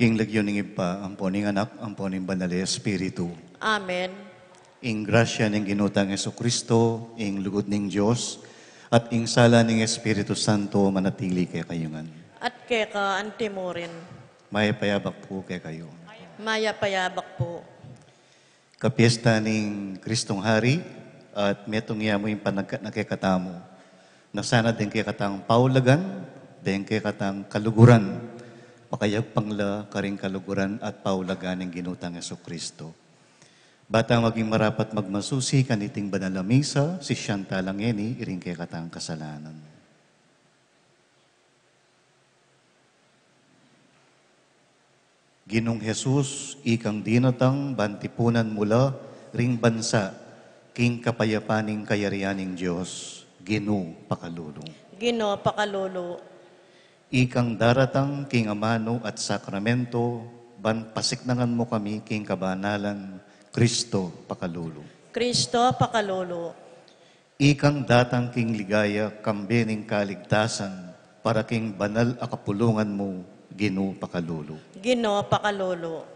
King lagyo ning ipa, ang poning anak, ang poning banal na Espiritu. Amen. Ing grasya ning ginutang Kristo, ing lugod ning Dios, at ing sala ning Espiritu Santo manatili kay kayungan. At keka antimo rin. May payabak po kay kayo. Maya payabak po. Kapiesta ning Kristong Hari, at metong iya mo yung nakikatamo. Nasana din kay katang paulagan, din kay katang kaluguran, pakayag pangla karing kaluguran at paulagan ng ginutang Kristo. Batang maging marapat magmasusi kaniting banal na misa, si Siyanta Langeni, iring kay katang kasalanan. Ginong Jesus, ikang dinatang bantipunan mula ring bansa, king kapayapaning kayarianing Diyos, Ginu pakalulong. Gino pakalolo. Ikang daratang king amano at sakramento, ban pasiknangan mo kami king kabanalan, Kristo pakalulo. Kristo pakalolo. Ikang datang king ligaya, kambening kaligtasan, para king banal akapulungan mo, Ginu pakalulo. Gino pakalolo.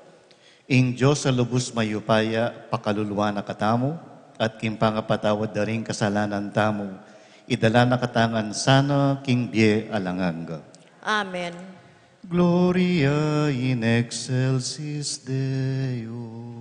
Ing Diyos sa lubos mayupaya, pakaluluwa na katamo, at king pangapatawad na rin kasalanan tamo, idala na katangan sana king bie alanganga. Amen. Gloria in excelsis Deo.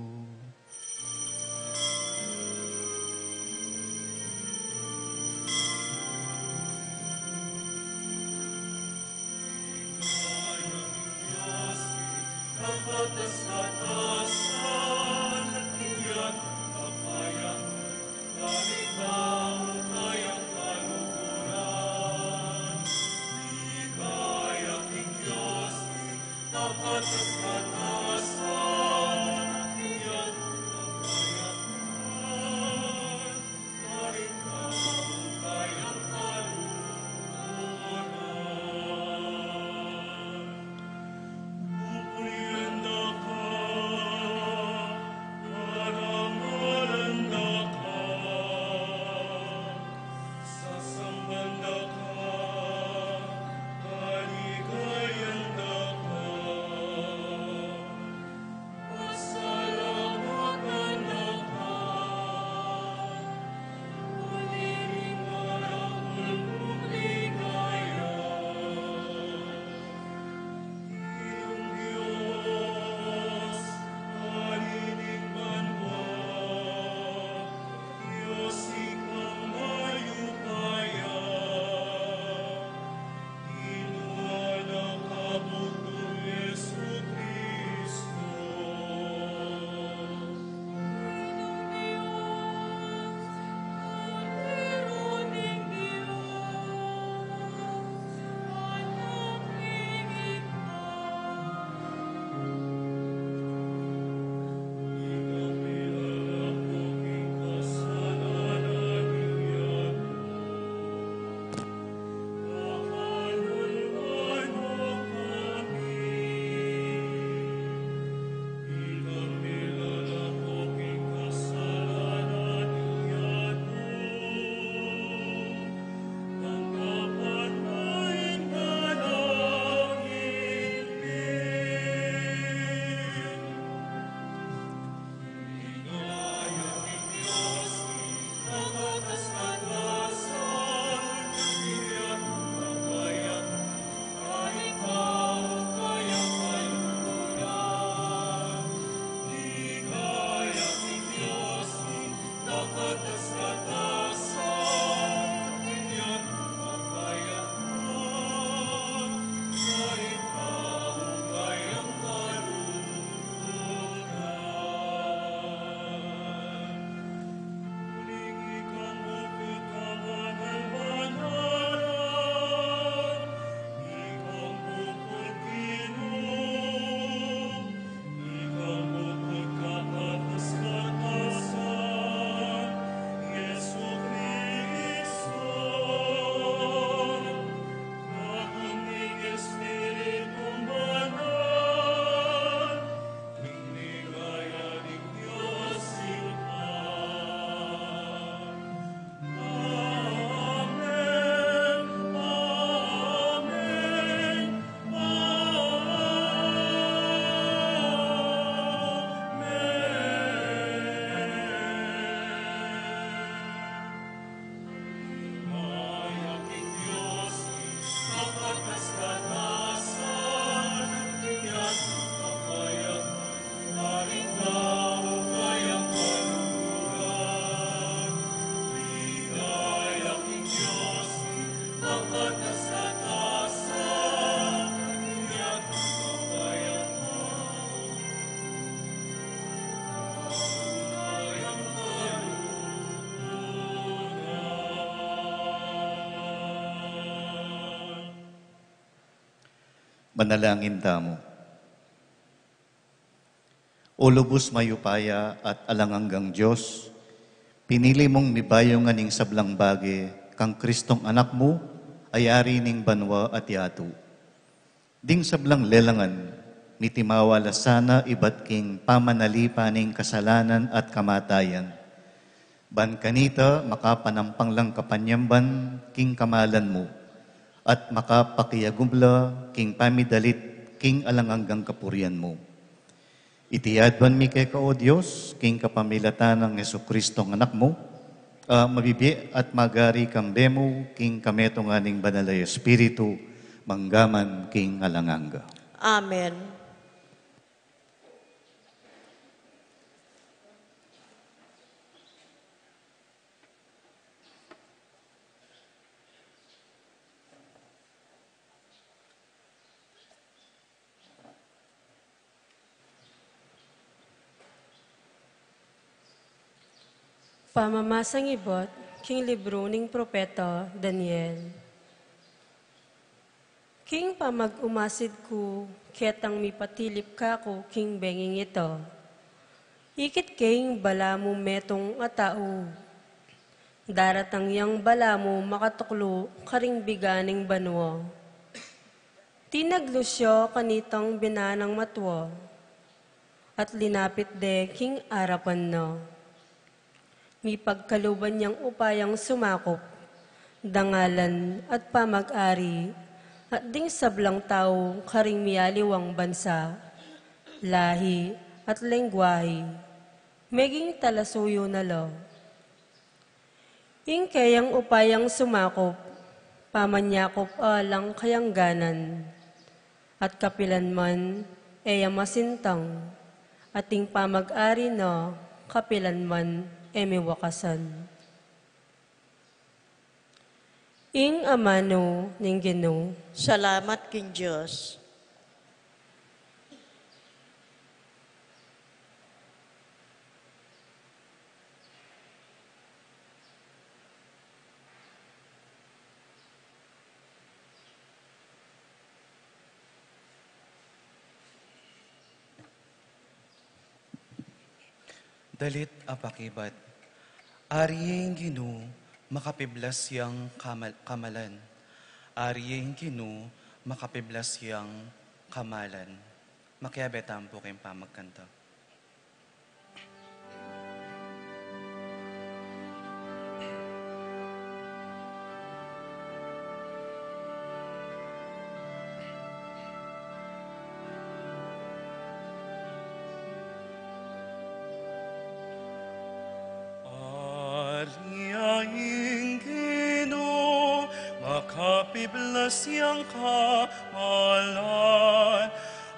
Manalangin tamo. O lubos mayupaya at alanganggang Diyos, pinili mong mibayo nga ning sablang bagi kang Kristong anak mo, ay ari ning banwa at yatu. Ding sablang lelangan, mitimawala sana ibat king pamanalipa ning kasalanan at kamatayan. Ban kanita makapanampang lang kapanyamban king kamalan mo, at makapakiyagumla king pamidalit king alanganggang kapurian mo. Itiyadban mi kay kao Diyos, king kapamilatan ng Jesucristong anak mo, mabibi at magari kang bemo, king kameto nga ning banalay Espiritu, manggaman king alanganga. Amen. Pamamasang ibot, king libro ning propeta Daniel. King pamag-umasid ko, ketang mipatilip ka ko, king benging ito. Ikit king bala mo metong atao. Daratang yang bala mo makatuklo, karing biganing banwa. Tinaglusyo kanitang binanang matwa, at linapit de king arapan no. Mi pagkaluban niyang upayang sumakop, dangalan at pamag-ari, at ding sablang tao karing miyaliwang bansa, lahi at lengguwahe, meging talasuyo na lo. Ing kayang upayang sumakop, pamanyakop alang kayangganan, at kapilan man eya masintang, ating pamag-ari no kapilan man emiwakasan. Ing amano ning Ginoo. Salamat king Diyos. Dalit apakibat, ariyeng Ginoo, makapiblas yang kamalan. Ariyeng Ginoo, makapiblas yang kamalan. Makiabetan po kayong pamagkanta. Makapiblas yang kamalan,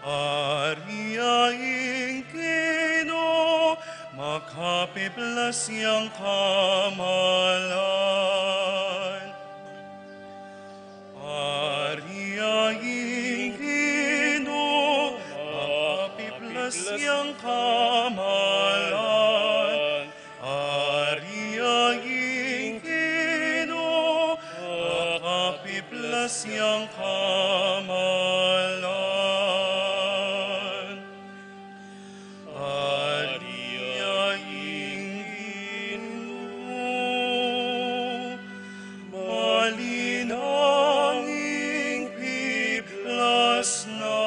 ariyaing Ginoo, makapiblas yang kamalan. Ariyaing Ginoo, makapiblas yang kamalan, ariyaing Ginoo, makapiblas yang kamalan. Ariyaing Ginoo, malinanging piblas na,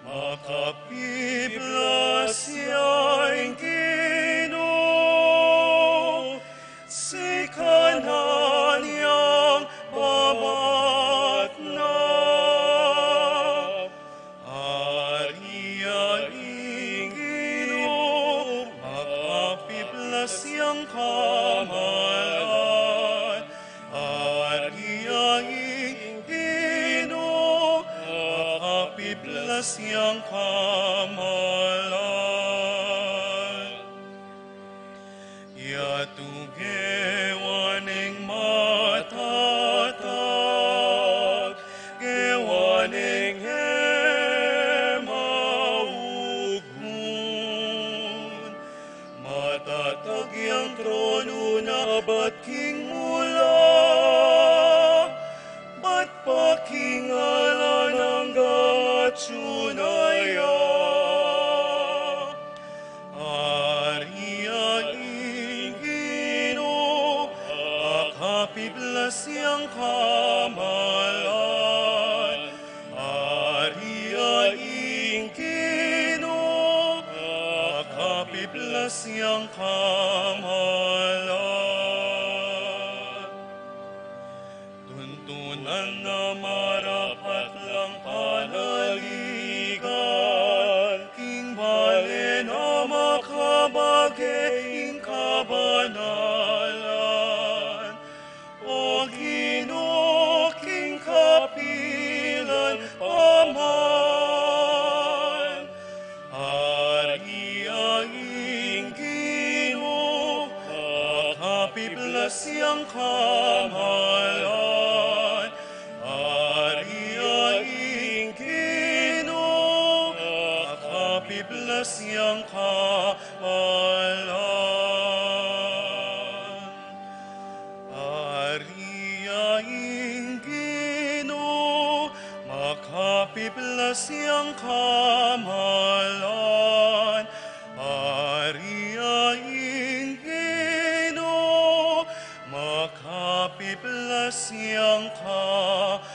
makapiblas yang Ginoo, si kanan yang babat na. Ariyaing Ginoo, makapiblas yang kamalan. Ariyaing Ginoo, makapiblas yang kamalan. Yatugewaning matatag, gewaning maugun. Matatag yang trono na ba't king mula, ba't pa king siyang kamalan. Ariyaing Ginoo, makapiplas siyang kamalan. Tuntunan na marapat lang panaligan, king bale na makabagay ing kabanalan. O Ginoo, king kapilan paman, ariyaing Ginoo, makapiplas siyang kamalan. Ariyaing Ginoo, makapiplas siyang kamalan. Ariyaing Ginoo, makapiplas siyang kamalan. Ariyaing Ginoo, makapiplas siyang kamalan.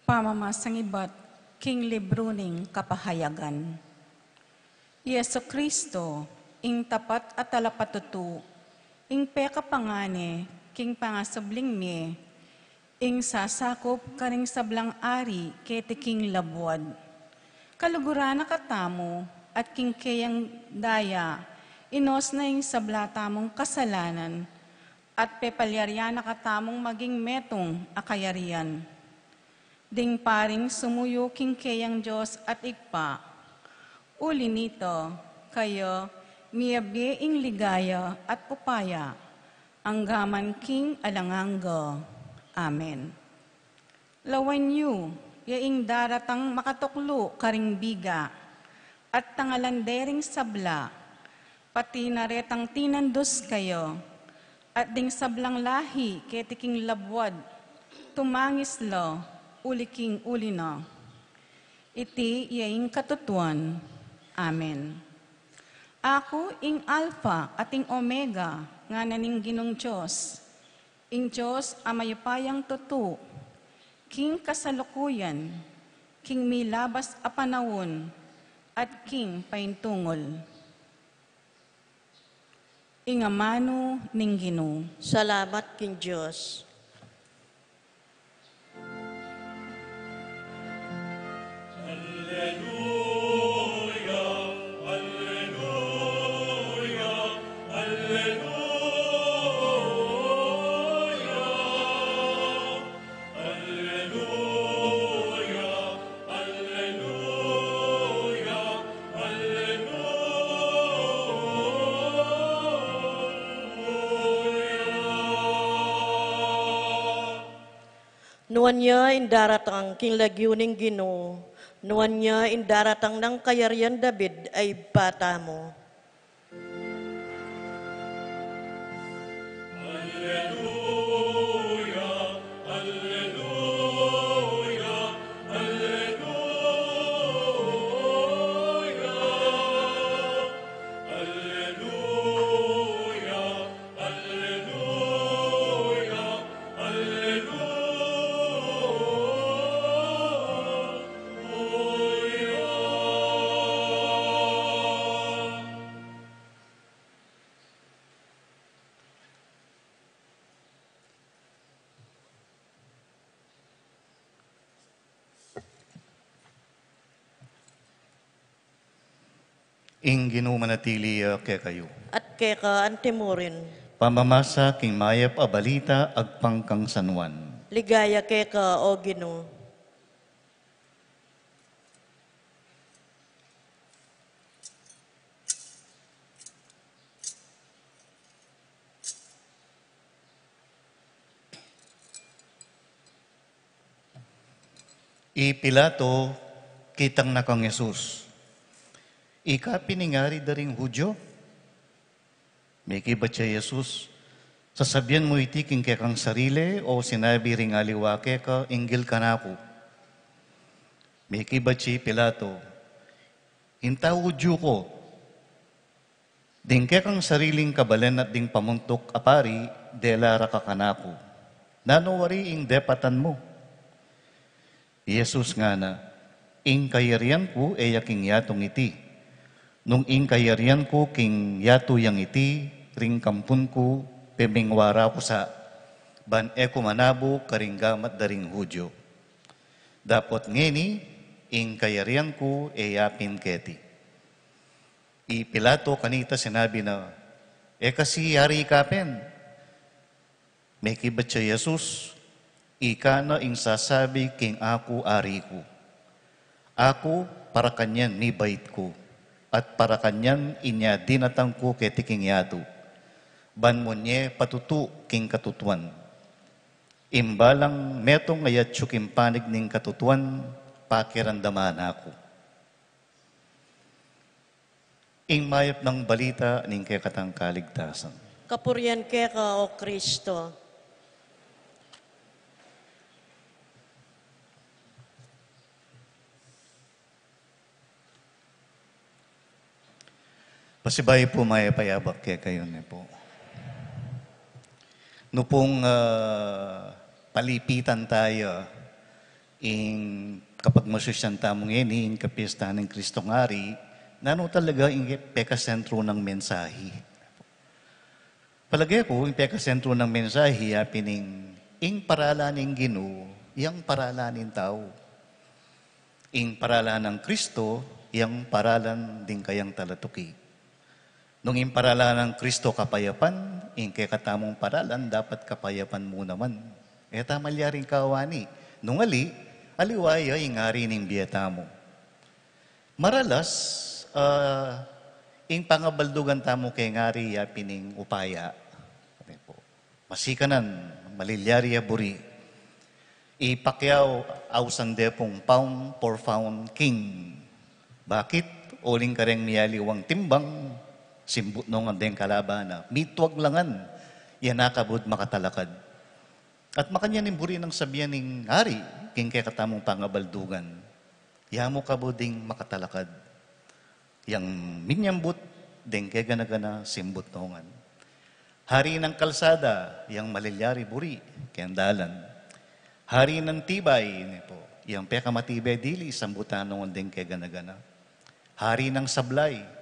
Pamamasang iba't king libro ning kapahayagan. Yesu Kristo, ing tapat at talapatutu, ing peka pangane, king pangasabling me, ing sasakop karing sablang ari kete king labuad. Kalugurana katamo at king kayang daya, inos na ing sablatamong kasalanan, at pepalyaryan katamong maging metong akayarian. Ding paring sumuyo king kayang Diyos at ikpa. Uli nito, kayo miyabi ing ligaya at upaya, anggaman king alanganggo. Amen. Lawan yu, yaing daratang makatuklo karing biga, at tangalandering sabla, pati naretang tinandos kayo, at ding sablang lahi ketiking labwad, tumangis lo, uliking ulino. Iti yaing katutuan. Amen. Ako ing Alpha at ing Omega, nga naning Ginong Diyos. Ing Diyos amayapayang tutu, king kasalukuyan, king milabas a panahon, at king paintungol. Ing amano ning Ginoo. Salamat king Diyos. Nuwan niya indaratang king lagyuning Ginoo, nuwan niya indaratang ng kayarian David ay bata mo. Ing Ginoo manatili kay kayo. At kaya antimurin, Pamamasa king mayap a balita agpangkang sanwan. ligaya kaya o Ginoo. Pilato, kitang na kang Jesus. Ika piningari daring Hudyo. May kibat siya Jesus. Sasabihan mo iti king kang sarili o sinabi ring aliwake ka, inggil ka na ako. May kibat siya Pilato. Hinta Hudyo ko. Ding kang sariling kabalen at ding pamuntok apari, delara ka kanako. Nanowari ing depatan mo. Jesus nga na, ing kayarian ko e yaking yatong iti. Nung ing kayarian ko king yato yang iti, ring kampun ko, pemingwara ko sa ban eko manabo karinggamat daring Hudyo. Dapot ngeni, ing kayarian ko e yapin keti. Pilato kanita sinabi na, kasi yari kapen. May kibat siya Jesus, ika na ing sasabi king ako ari ko. Ako para kanyan ni bait ko, at para kanyan inya dinatang ko ketiking yato. Ban mo nye patutu king katutuan. Imbalang metong ngayat syukim panig ning katutuan, pakirandaman ako. Ing mayap ng balita ning kekatang kaligtasan. Kapurian ke ka, O Kristo. Pasibay po may payabak kaya kayo na po. No pong palipitan tayo kapag masusyan tamong ini, ing kapistahan ng Kristong Ari, nano talaga ing pekasentro ng mensahe. Palagay ko, ing pekasentro ng mensahe, pining ing paralan ng Ginoo, yang paralan ng tao. Ing paralan ng Kristo, yang paralan din kayang talatuki. Nung imparalan ng Kristo kapayapan, ing katamong paralan, dapat kapayapan mo naman. Tamalyaring kawani. Nung aliwaya, ingari ning biyeta mo. Maralas, ing pangabaldugan tamo kay ngari, pining upaya. Masikanan, malilyari buri. Ipakyaw, ausande pong pound for found king. Bakit? Uling kareng miyaliwang timbang, simbut nung ang deng kalabana. Mitwag langan, yan nakabud makatalakad. At makanyan buri ng sabihan ng hari, king kay katamong pangabaldugan. Yamo kabuding makatalakad. Yang minyambut, deng kay gana-gana simbut nungan. Hari ng kalsada, yang malilyari buri, kendalan. Hari ng tibay, po, yang peka matibay dili, sambutan nungan deng kay gana-gana. Hari ng sablay,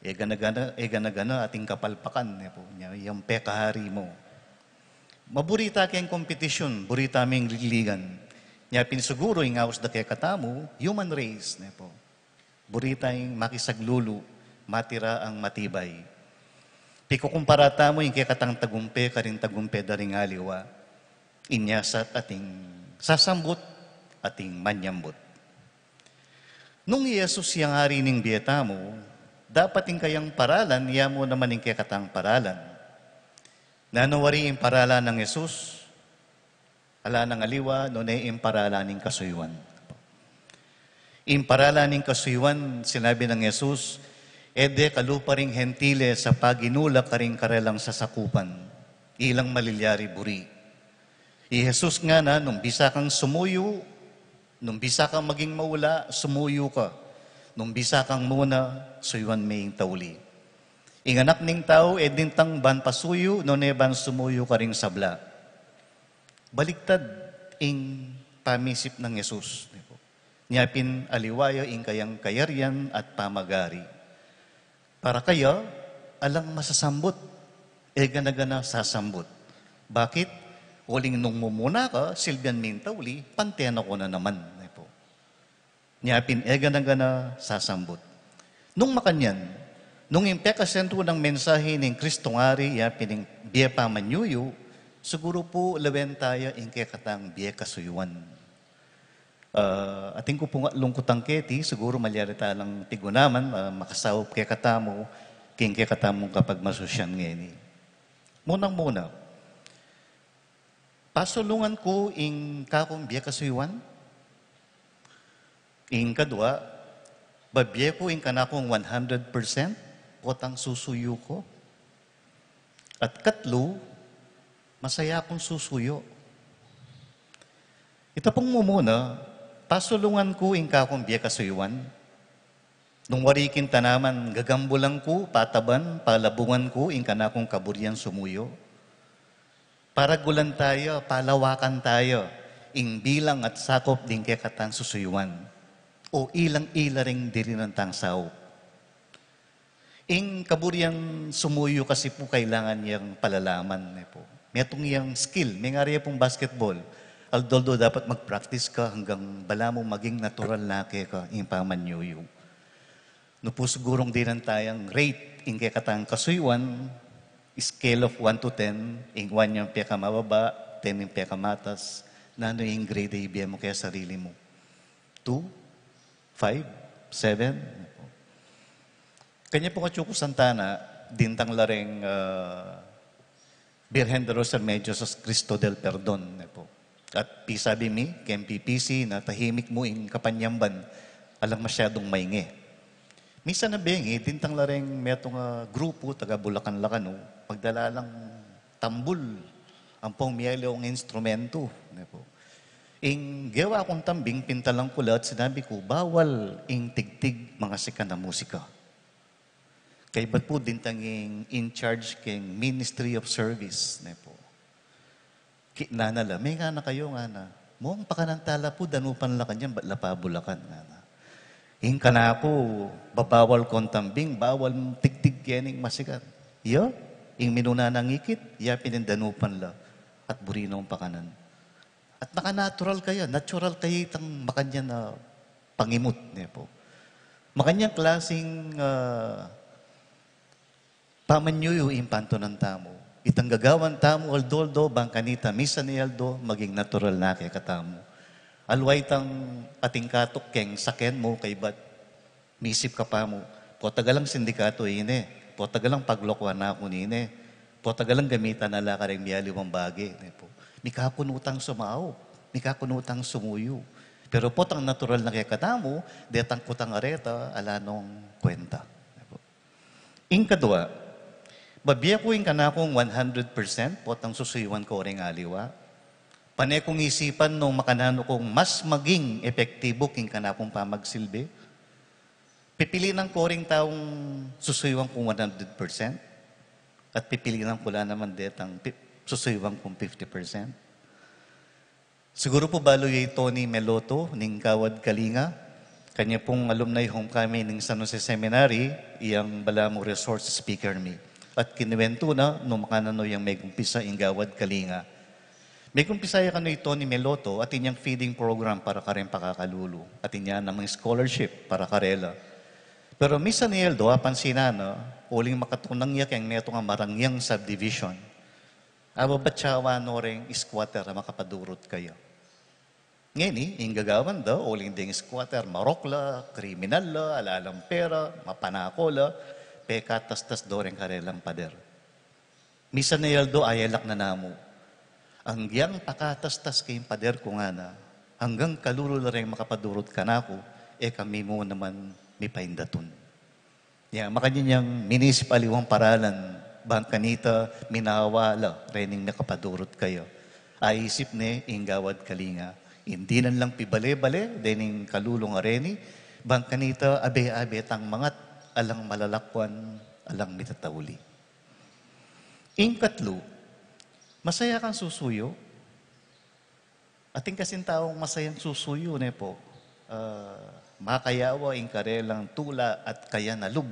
gana-gana ating kapalpakan, po, yung pekahari mo. Maburita kayong kompetisyon, burita aming ligligan. Nya pinsuguro yung awas da kay katamo, human race, po. Burita yung makisaglulu, matira ang matibay. Piko kumparata mo yung kay katang tagumpe, karing tagumpe daring aliwa, inyasat ating sasambot, ating manyambot. Nung Yesus yung hari ning biyeta mo, dapat yung kayang paralan, iya mo naman yung kekatang paralan. Nanawari yung paralan ng Yesus, ala ng aliwa, nunay yung paralan ng kasuywan. Yung paralan ng kasuywan, sinabi ng Yesus, ede kalupa ring hentile sa paginula karing karelang sasakupan, ilang malilyari buri. Jesus nga na, nung bisa kang sumuyo, nung bisa kang maging maula, sumuyo ka. Nung bisa kang muna, suywan may tauli. Inganak ning tao, edintang ban pasuyo, no ban sumuyo ka ring sabla. Baliktad ing pamisip ng Yesus. Niyapin aliwaya ing kayang kayaryan at pamagari. Para kaya, alang masasambot, gana-gana sasambot. Bakit? Uling nung mumuna ka, silbian min tauli, pantiyan ako na naman. Niyapin gana-gana sasambot. Nung makanyan, nung impekasentro ng mensahe ng Kristong Ari, yapin ng biya pamanyuyo, siguro po lawen tayo in kekatang biya kasuyuan. Ating ko po nga lungkotang keti, siguro malyari talang tigunaman, makasawap kekatamo, king kekatamong kapag masusyan ngeni. Munang-muna, pasulungan ko in kakong biya kasuyuan, Ing kadwa, babye ko ing kanakong 100% potang susuyo ko. At katlo, masaya akong susuyo. Ito pong mumuna, pasulungan ko ing kakong biya kasuyuan. Nung warikin tanaman, gagambulang ko, pataban, palabungan ko ing kanakong kaburyan sumuyo. Para gulan tayo, palawakan tayo, ing bilang at sakop din kaya katang susuyuan. O ilang-ila ring diri ng tangsaw. Ing kaburyang sumuyo kasi po kailangan niyang palalaman. Po. May itong iyang skill. May nga rin pong basketball. Although dapat mag-practice ka hanggang bala mo maging natural na kaya ka ing pamanyuyo. No po sigurong din ang tayang rate ing kaya katang kasuyuan, scale of 1 to 10, ing 1 yung piyaka mababa, 10 yung piyaka matas, na ano yung grade ay ibiyan mo kaya sarili mo? 2? 5? 7? Kanya po kachuko Santana, dintang lareng Birhen de los Remedios sa Cristo del Perdon. Po. At pisabi mi, kem PPC, na tahimik mo ing kapanyamban, alang masyadong maingi. Misa na bengi, dintang lareng metong grupo, taga Bulacan-Lacano, pagdala lang tambul, ang pong miyelo ang instrumento. Po. Ing gawa akong tambing, pintalang kula at sinabi ko, bawal ing tigtig mga sikat na musika. Kay ba't po din tanging in charge king Ministry of Service. Ne po. Nanala, may nga na kayo nga na. Muang pakanantala po, danupan la kanyan, ba't lapabulakan nga na. Ing ka na po, babawal kong tambing, bawal tigtig kening masikat. Yo, ing minuna ng ikit, ya pinindanupan la. At burinong pakanan. At naka-natural kayo, natural kayo itang makanya na pangimut. Ne po. Makanyang klaseng pamanyuyo impanto ng tamo. Itang gagawan tamo, aldo, bangkanita, misa ni aldo, maging natural na kay katamo. Alway tang patingkatok keng saken mo, kay ba't misip ka pa mo. Po tagalang sindikato ine, po tagalang paglokwa na ako nine, po tagalang gamitan na lakaring miyaliwang bagi. Mikakunutang sumao, mikakunutang sumuyo. Pero po tang natural na kay katamo, detang kutang areta, ala nung kwenta. Ing kadwa, babiya ko yung kanakong 100% potang susuyuan ko rin aliwa. Panay kong isipan nung makanano kong mas maging epektibo king kanakong pamagsilbi. Pipili ng koring taong susuyuan kong 100% at pipili ng kula naman detang susuyuan kong 50%. Siguro po baloy Tony Meloto ning Kawad Kalinga. Kanya pong alumni homecoming ng San Jose Seminary, iyang Balamo Resource Speaker mi. At kinuwento na, nung makanano yung may kumpisa ing Gawad Kalinga. May kumpisa yung kano ito ni Meloto at inyang feeding program para ka rin pakakalulo. At inya namang scholarship para karela. Pero misa ni Eldo, apansinan na, uling makatunang niya kayang neto nga marangyang subdivision. Aba batsawa no rin squatter na makapadurot kayo. Ngayon ing gagawan daw, uling ding squatter, marokla, kriminal la, alalang pera, mapanako la, pekatas-tas do rin karelang pader. Misa na yaldo ayalak na namo. Ang giyang pakatas-tas kayong pader ko nga na, hanggang kalulo na rin makapadurot ka na ako, kami mo naman may paindaton. Makanyang municipaliwang paralan, bangkanita, minawala, rening nakapadurot kayo. Aisip ni Ingawad Kalinga. Hindi nan lang pibale-bale, dening kalulong areni, bangkanita, abe-abe tang mangat, alang malalakwan, alang mitatawli. Ingkatlo, masaya kang susuyo. Ating kasing taong masayang susuyo, ne po. Makayawa, ingkarelang tula at kaya nalug.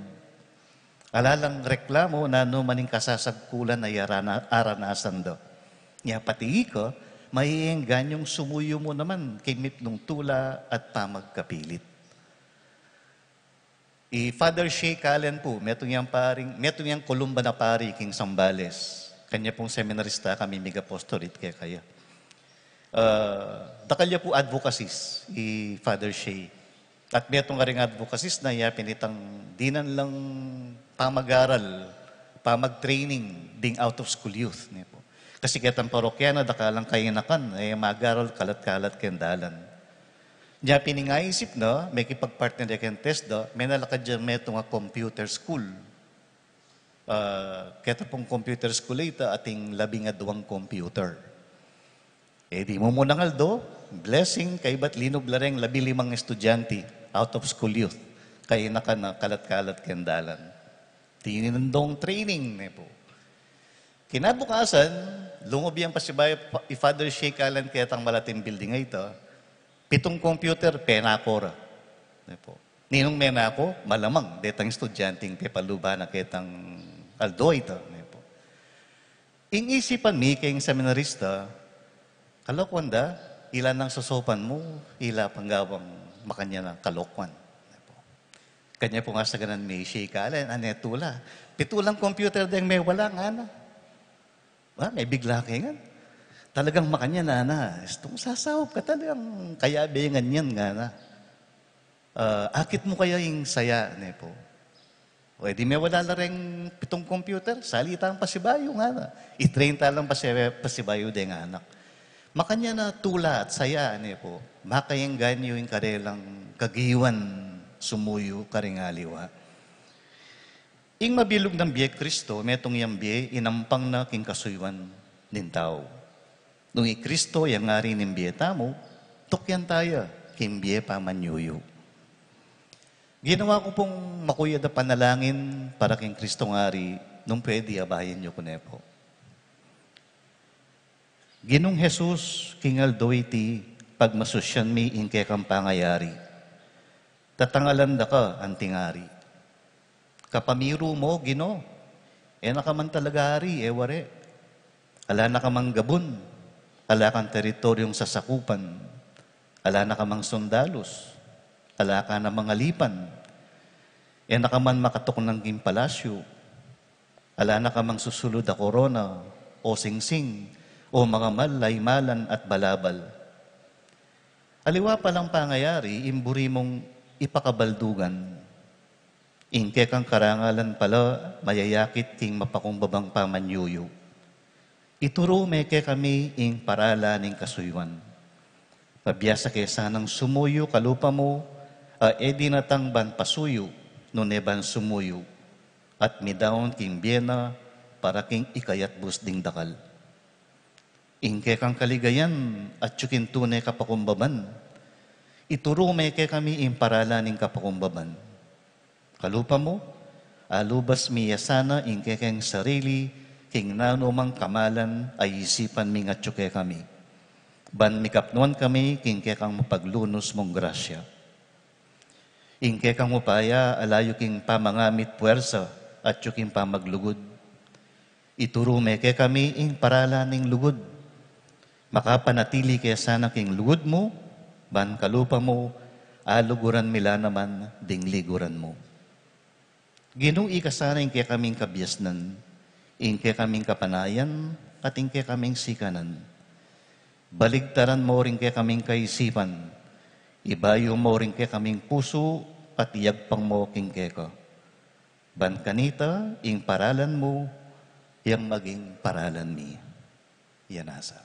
Alalang reklamo na no maning kasasagkulan na aranasan do. Nga pati ka, maiingganyong sumuyo mo naman kay nung tula at pamagkapilit. Father Shea Callen po, metong yang Columba na pari king Sambales. Kanya pong seminarista kami mig-apostolate kaya. Dakalya po advocacies, Father Shea. At metong nga rin advocacies na pinitang dinan lang pamag-aral, pamag-training, ding out of school youth. Po. Kasi kitang parokyana, dakalang kayanakan, mag-aral kalat-kalat kendalan. Diya piningaisip na, may kipagpartner ken test da, may nalakad dyan may nga computer school. Kaya pong computer school ita ating 12 computer. Eh di mo muna ngaldo, blessing kay ba't linog lareng 15 estudyante out of school youth. Kaya naka na kalat-kalat kendalan. Tininundong training ne po. Kinabukasan, lungob yan pa si Father Sheikh Alan kaya tang malating building ay ito. 7 computer, penakora. Po. Ninong menako, malamang, detang estudyanteng pepaluba na ketang aldo ito. Po. Ingisipan mi kayong seminarista, kalokwanda, ilan ang susopan mo, ila panggawang makanya na kalokwan. Po. Kanya po nga sa ganan may shikalan, anetula. Pitulang computer dahil may wala nga na. May bigla kayo nga. Talagang makanya na. Itong sasawap ka talagang kaya bengan yan nga na. Akit mo kaya yung saya, ne po. O di may wala na rin 7 computer, salita ang pasibayo nga na. I-train talang pasibayo din nga anak. Makanya na tula at saya, ne po. Makayang ganyo yung karelang kagiwan sumuyo karingaliwa. Ing mabilog ng biye Kristo, metong yang biye, inampang na king kasuywan nin tao. Nung i-Kristo, yang nga rin ng biyeta mo, tukyan tayo, kimbiye pa manyuyo. Ginawa ko pong makuya na panalangin para king Kristo nga rin, nung pwede abayan nyo ko na po. Ginong Jesus, kingal doiti, pag masusyan mi inke kang pangayari. Tatangalan da ka, antingari. Kapamiru mo, Gino, nakaman talaga ari, ware. Ala nakamang gabon. Ala kang teritoryong sasakupan, ala na ka mang sundalos, ala ka na mga lipan, nakaman makatok ng gimpalasyo, ala na ka mang susulod a korona, o singsing, o mga malay, malan at balabal. Aliwa palang pangayari, imburi mong ipakabaldugan, ingke kang karangalan pala, mayayakit king mapakumbabang pamanyuyo. Ituro meke kami ing parala ning kasuywan. Pabiyasa kesa ng sumuyo kalupa mo, edi natang ban pasuyo, nuneban sumuyo, at midaon king biyena para king ikayat busding dakal. Ingke kang kaligayan at tsukin tunay kapakumbaban. Ituro meke kami ing parala ning kapakumbaban. Kalupa mo, alubas miyasana ingke keng sarili, king nanumang kamalan ay isipan mi nga tsuke kami. Ban mikapnuan kami, king kekang mapaglunos mong grasya. Ing kekang mupaya, alayo king pamangamit puwersa at tsuking pamaglugod. Ituro meke kami ing parala ning lugod. Makapanatili kaya sana king lugod mo, ban kalupa mo, aluguran mila naman, ding liguran mo. Ginui ka sana ing kaya kaming kabyasnan, ingke kaming kapanayan at ingke kaming sikanan. Baligtaran mo rin ke kaming kaisipan. Ibayo mo rin ke kaming puso at iyagpang mo king keka. Ban kanita, ing paralan mo, yang maging paralan mi. Yan asa.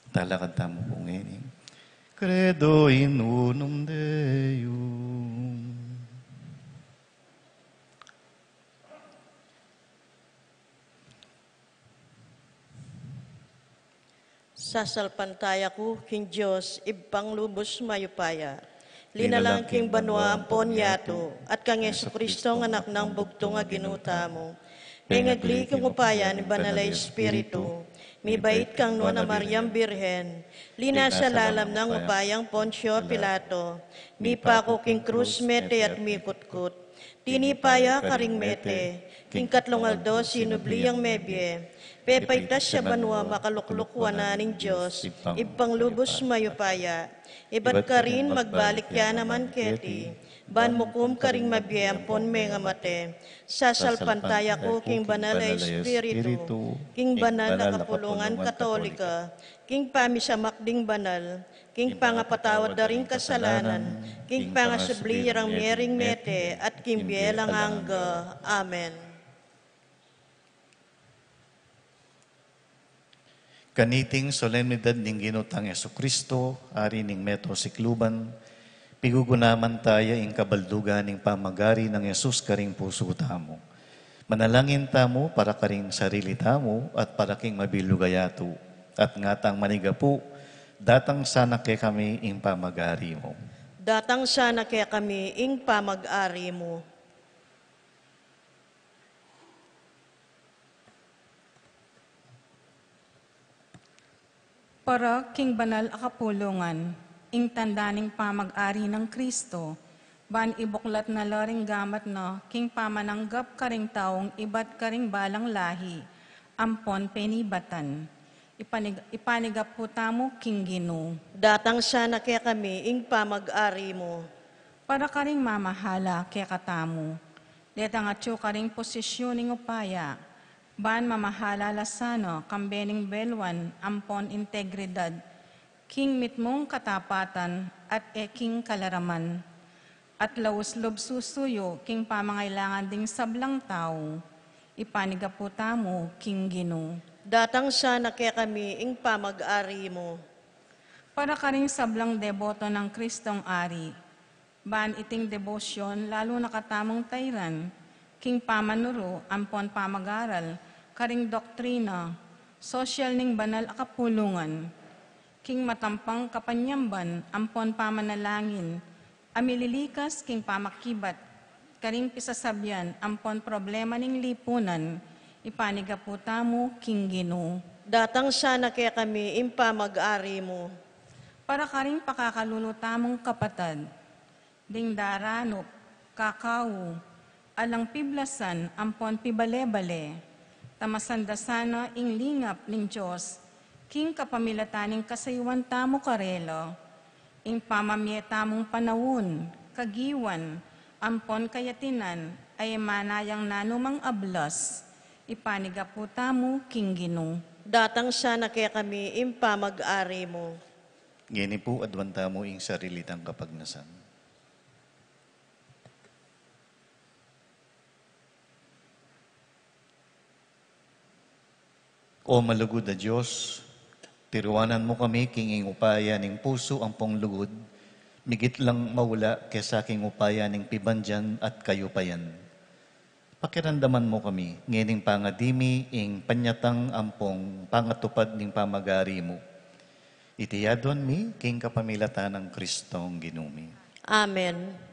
Talakad tamo po ngayon. Credo in unum Deum. Sasalpantaya ko, king Diyos, ibpang lubos mayupaya. Linalang king banwa ang ponyato, at kang Yesu Kristo ng anak ng bugtong nga ginuta mo. Pengagli kong upaya ni Banalay Espiritu, may bait kang no na Mariam Birhen, lina sa lalam ng upayang Poncio Pilato, mi pako king krus mete at mi kutkut, tinipaya karing mete, king katlongaldo sinubliyang mebye, pepaitas siya banwa makaluklukwana ning Diyos, ibang lubos mayupaya, ibat ka rin magbalik ya naman keti, ban mukum karing mabiyampon may nga mate, sasalpantaya ko king banal na Espiritu, king banal na kapulungan katolika, king pamisamakding banal, king pangapatawad na ring kasalanan, king pangasubli yarang miyering mete, at king bielang hangga. Amen. Kaniting solemnidad ning ginutang Yesu Kristo, ari ning metro sikluban, pigugunaman tayo ing kabaldugan ning pamagari ng Yesus karing puso tamo. Manalangin tamo para karing sarili tamo at para king mabilugayato. At ngatang manigapu, datang sana kay kami ing pamagari mo. Datang sana kaya kami ing pamag-ari mo. Para king banal akapulungan, ing tandaning pamag-ari ng Kristo, ban ibuklat na laring gamat na king pamananggap karing taong ibat karing balang lahi, ampon penibatan. Ipanigap po tamo king Ginoo. Datang sana kaya kami ing pamag-ari mo. Para karing mamahala kaya katamo. Detang atyo karing posisyon ning upaya. Ban mamahala lasano kambening belwan ampon integridad. King mitmong katapatan at king kalaraman. At lawuslob susuyo king pamangailangan ding sablang tao. Ipanigap po tamo king Ginoo. Datang sana kaya kami ing pamag-ari mo. Para karing sablang deboto ng Kristong Ari, ban iting debosyon lalo nakatamong tayran, king pamanuro, ampon pamagaral, karing doktrina, sosyal ning banal akapulungan, king matampang kapanyamban, ampon pamanalangin, amililikas king pamakibat, karing pisasabyan, ampon problema ning lipunan, ipanigap po tamo king Ginoo. Datang sana kaya kami ing pamag-ari mo. Para karing pakakalulutamong kapatad, ding daranop, kakao, alang piblasan, ampon pibale-bale, tamasandasana ing lingap ning Diyos, king kapamilataning kasayuan tamo karelo, ing pamamietamong panawon, kagiwan, ampon kayatinan, ay manayang nanumang ablas, ipanigap po tamo king Ginoo. Datang sana kaya kami ing pamag-ari mo. Ngini po adwanta mo ing sarilitang kapagnasan. O malugod na Diyos, tiruanan mo kami kinging upaya ning puso ang ponglugod, migit lang mawala kesa king upaya ning pibandyan at kayupayan. Pakiramdaman mo kami, ngining pangadimi ing panyatang ampong pangatupad ning pamagari mo. Itiyadon mi, king kapamilatan ng Kristong Ginumi. Amen.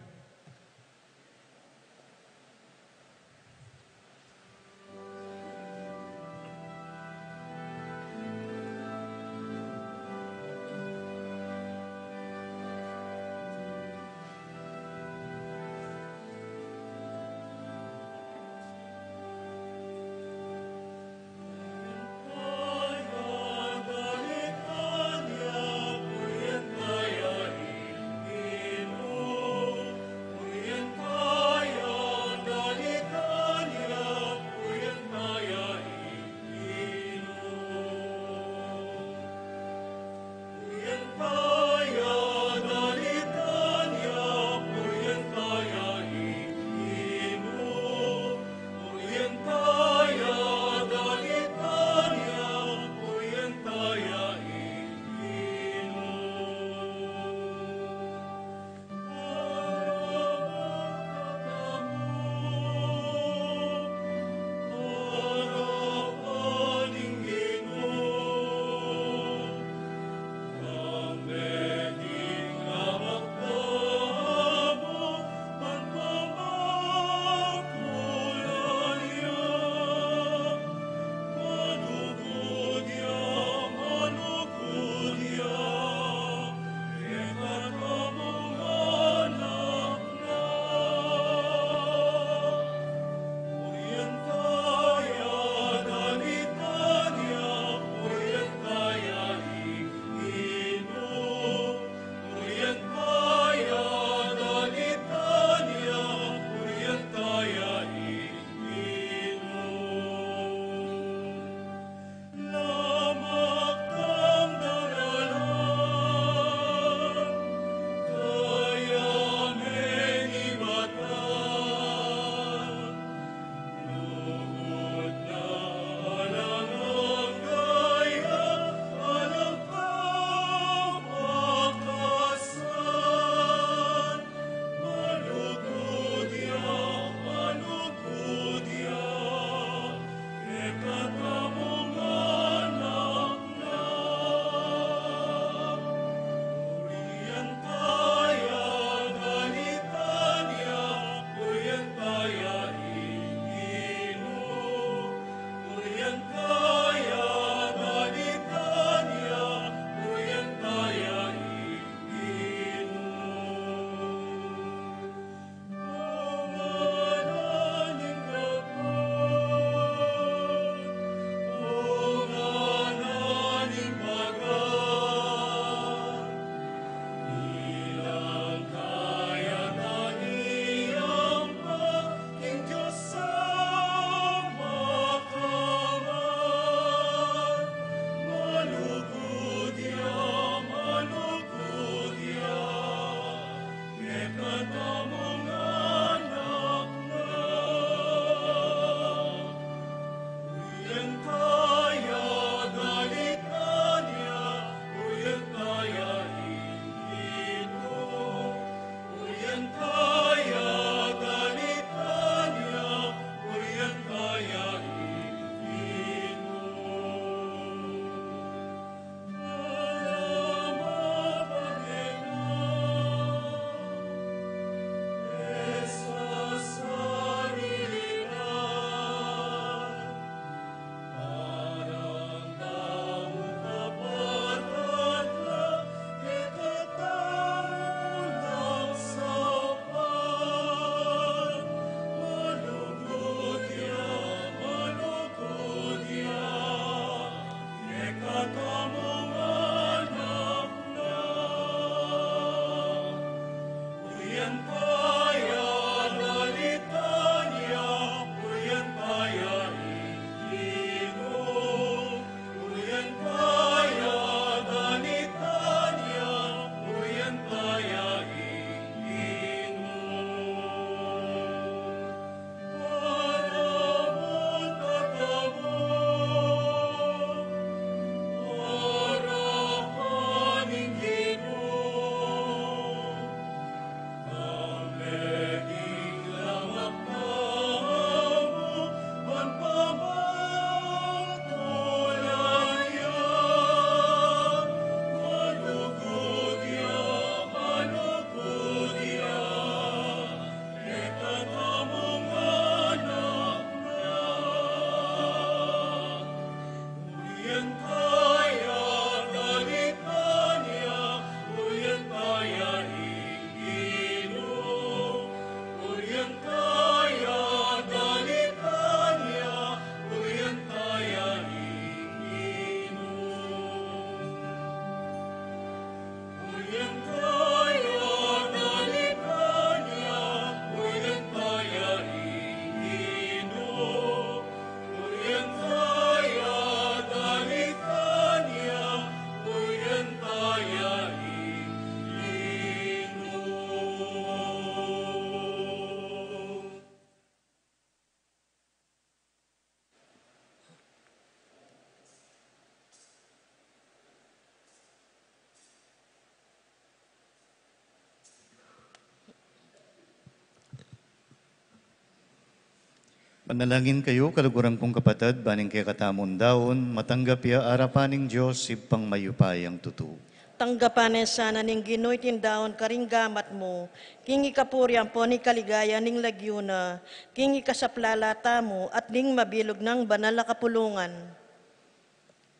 Manalangin kayo, kaluguran kong kapatid, baning kay katamon daon, matanggap ya arapaning Diyos, sipang mayupayang tutu. Tanggapanen sana ning Ginoy tindaon karing gamat mo, king ikapuryan po ni kaligaya ning lagyuna, king ikasaplalata mo, at ning mabilog ng banal na kapulungan.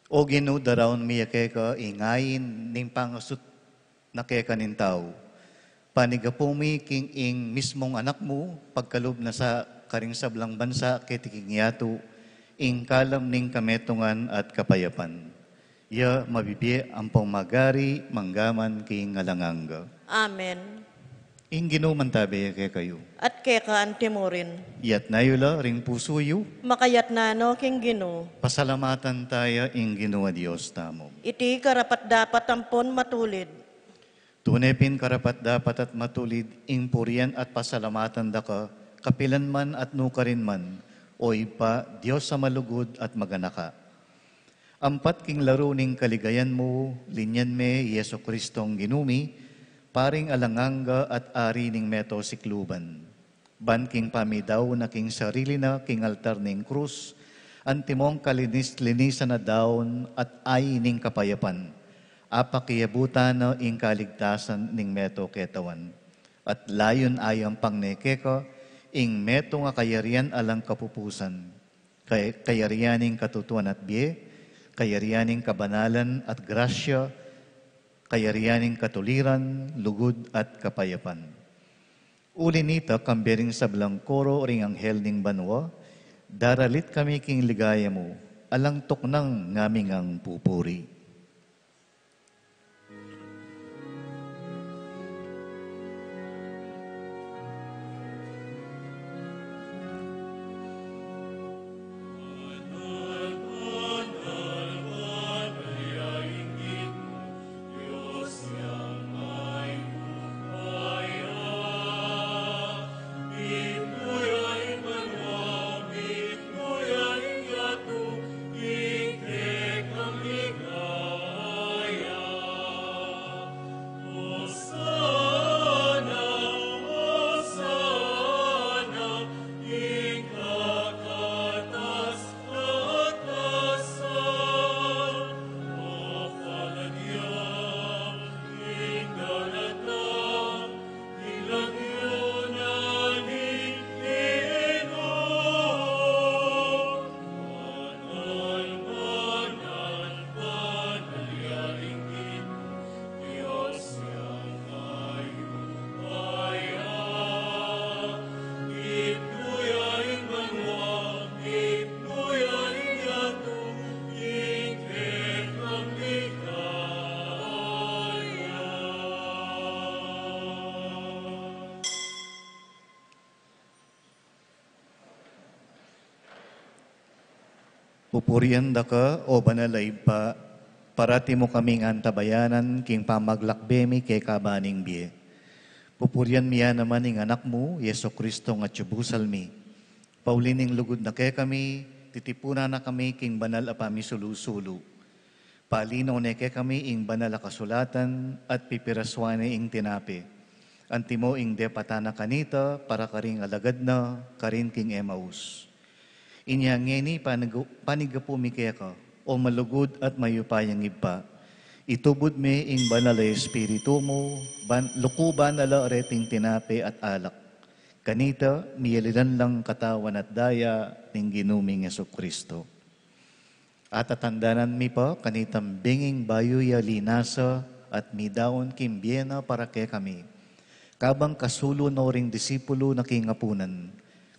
O Ginoo darawon miya kay ka, ingayin ning pangasut na kay kanin tao. Panigapumi king ing mismong anak mo, pagkalob na sa karing sablang bansa, kay tiking yato, ing kalam ning kametungan at kapayapan. Ya mabibi ang magari, manggaman king ngalanganga. Amen. Ing Ginoo mantabi kay kayo. At keka antimorin, Iyat na yula, ring puso yu, makayat na no king Ginoo. pasalamatan tayo ing Ginoo Dios tamo. Iti karapat dapat ampon matulid. Tunepin karapat dapat at matulid, ing purian at pasalamatan da ka, kapilan man at nukarin man, o ipa, Diyos sa malugod at maganaka. Ampat king laro ning kaligayan mo, linyan me, Yeso Kristong ginumi, paring alanganga at ari ning meto sikluban. Ban king pamidaw na king sarili na king altar ning krus, antimong kalinis-linisan na daon at ay ning kapayapan. Apakiyabutan na ing kaligtasan ning meto ketawan. At layon ayang pangnekeka, ing meto nga kayarian alang kapupusan. Kayarianing katutuan at biye, kayarianing kabanalan at grasya, kayarianing katuliran, lugod at kapayapan. Uli nita, kambering sa blangkoro ring anghel ning banwa, daralit kami king ligaya mo, alang tuknang ngaming ang pupuri. Pupurian da ka, o banalay pa, parati mo kaming antabayanan, king pamaglakbemi kay kabaning biye. Pupurian miya naman ing anak mo, Yeso Kristo nga tiyubusal mi. Paulining lugod na kay kami, titipuna na kami king banal apami sulu-sulu. Palinaw na kay kami ing banal a kasulatan at pipiraswane ing tinapi. Antimo ing depatana kanita para karing alagad na karin king Emmaus. Inya ngeni panigapumi kaya ka, o malugod at mayupayang iba. Itubod me ing banal a espiritu mo, lukuban ala reting tinape at alak. Kanita, miyalilan lang katawan at daya ng ginuming Yeso Kristo. At atandanan mi pa, kanitang binging bayuya linasa at midaon kimbiena para kay kami. Kabang kasulo no ring disipulo na kingapunan,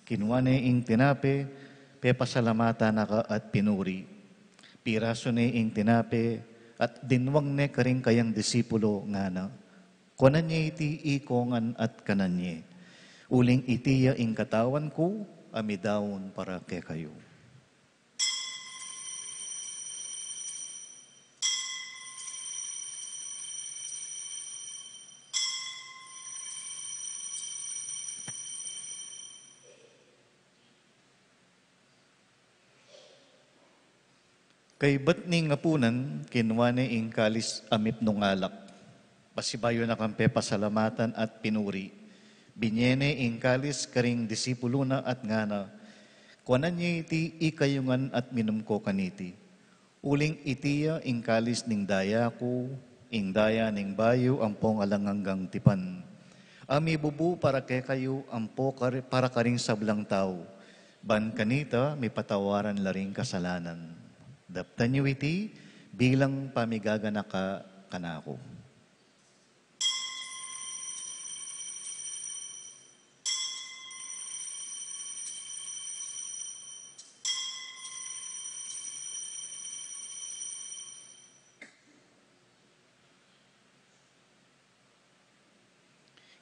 kinuwane ing tinape, pepasalamata na ka at pinuri. Piraso ne ing tinape at dinwang ne karing kayang disipulo nga na. Kunanye iti ikongan at kananye. Uling itiya ing katawan ko, amidawon para kay kayo. Kay ba't ni ngapunan, kinuwane ing kalis amip nung alak. Pasibayo na kampe pasalamatan at pinuri. Binyene ing kalis karing disipulo na at ngana. Kuanan niya iti ikayungan at minum ko kaniti. Uling itiya ing kalis ning daya ko, ing daya ning bayo ampong alanganggang tipan. Ami bubu para kay kayo ampo para karing sablang tao. Ban kanita may patawaran laring kasalanan. Daptan niyo iti bilang pamigagana ka kanako.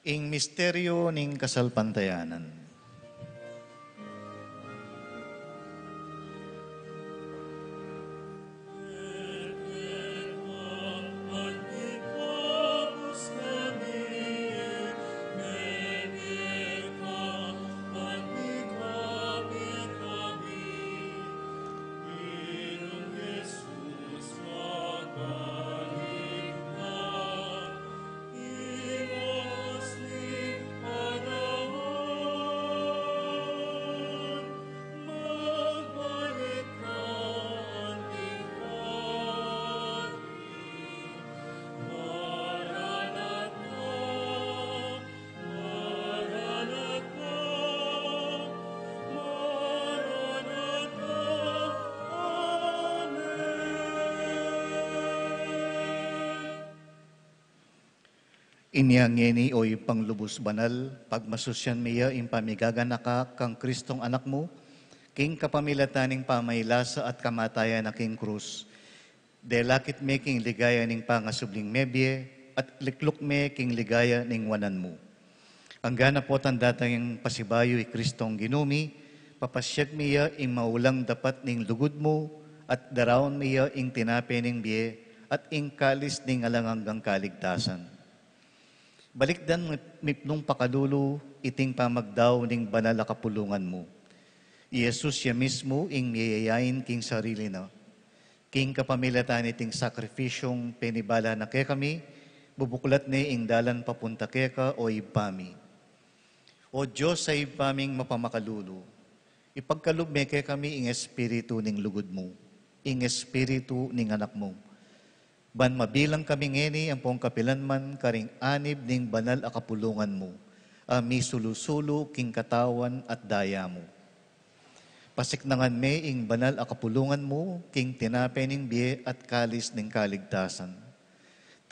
Ing misteryo ning kasalpantayanan. Inyangeni oy panglubos banal, pagmasusyan miya impamigaganaka kang Kristong anak mo, king kapamilataning pamaylasa at kamatayan na king krus. Delakit me king ligaya ning pangasubling mebye, at likluk me king ligaya ning wanan mo. Ang gana po tandatang pasibayo Kristong ginumi, papasyag miya ing maulang dapat ning lugod mo, at darawon miya ing tinape ning biye, at ing kalis ning alanganggang kaligtasan. Balikdan mipnong pakalulo, iting pamagdaw ning banal a kapulungan mo. Jesus siya mismo ing niyayain king sarili na. King kapamilatan iting sakrifisyong penibala na kaya kami, bubuklat ni ing dalan papunta kaya ka o ibami. O Diyos sa ibaming mapamakalulo, ipagkalub me kaya kami ing espiritu ning lugod mo, ing espiritu ning anak mo. Ban mabilang kami ngeni ang pong kapilanman karing anib ning banal a kapulungan mo, ami sulu-sulu king katawan at daya mo. Pasiknangan me ing banal a kapulungan mo, king tinape ning biye at kalis ning kaligtasan.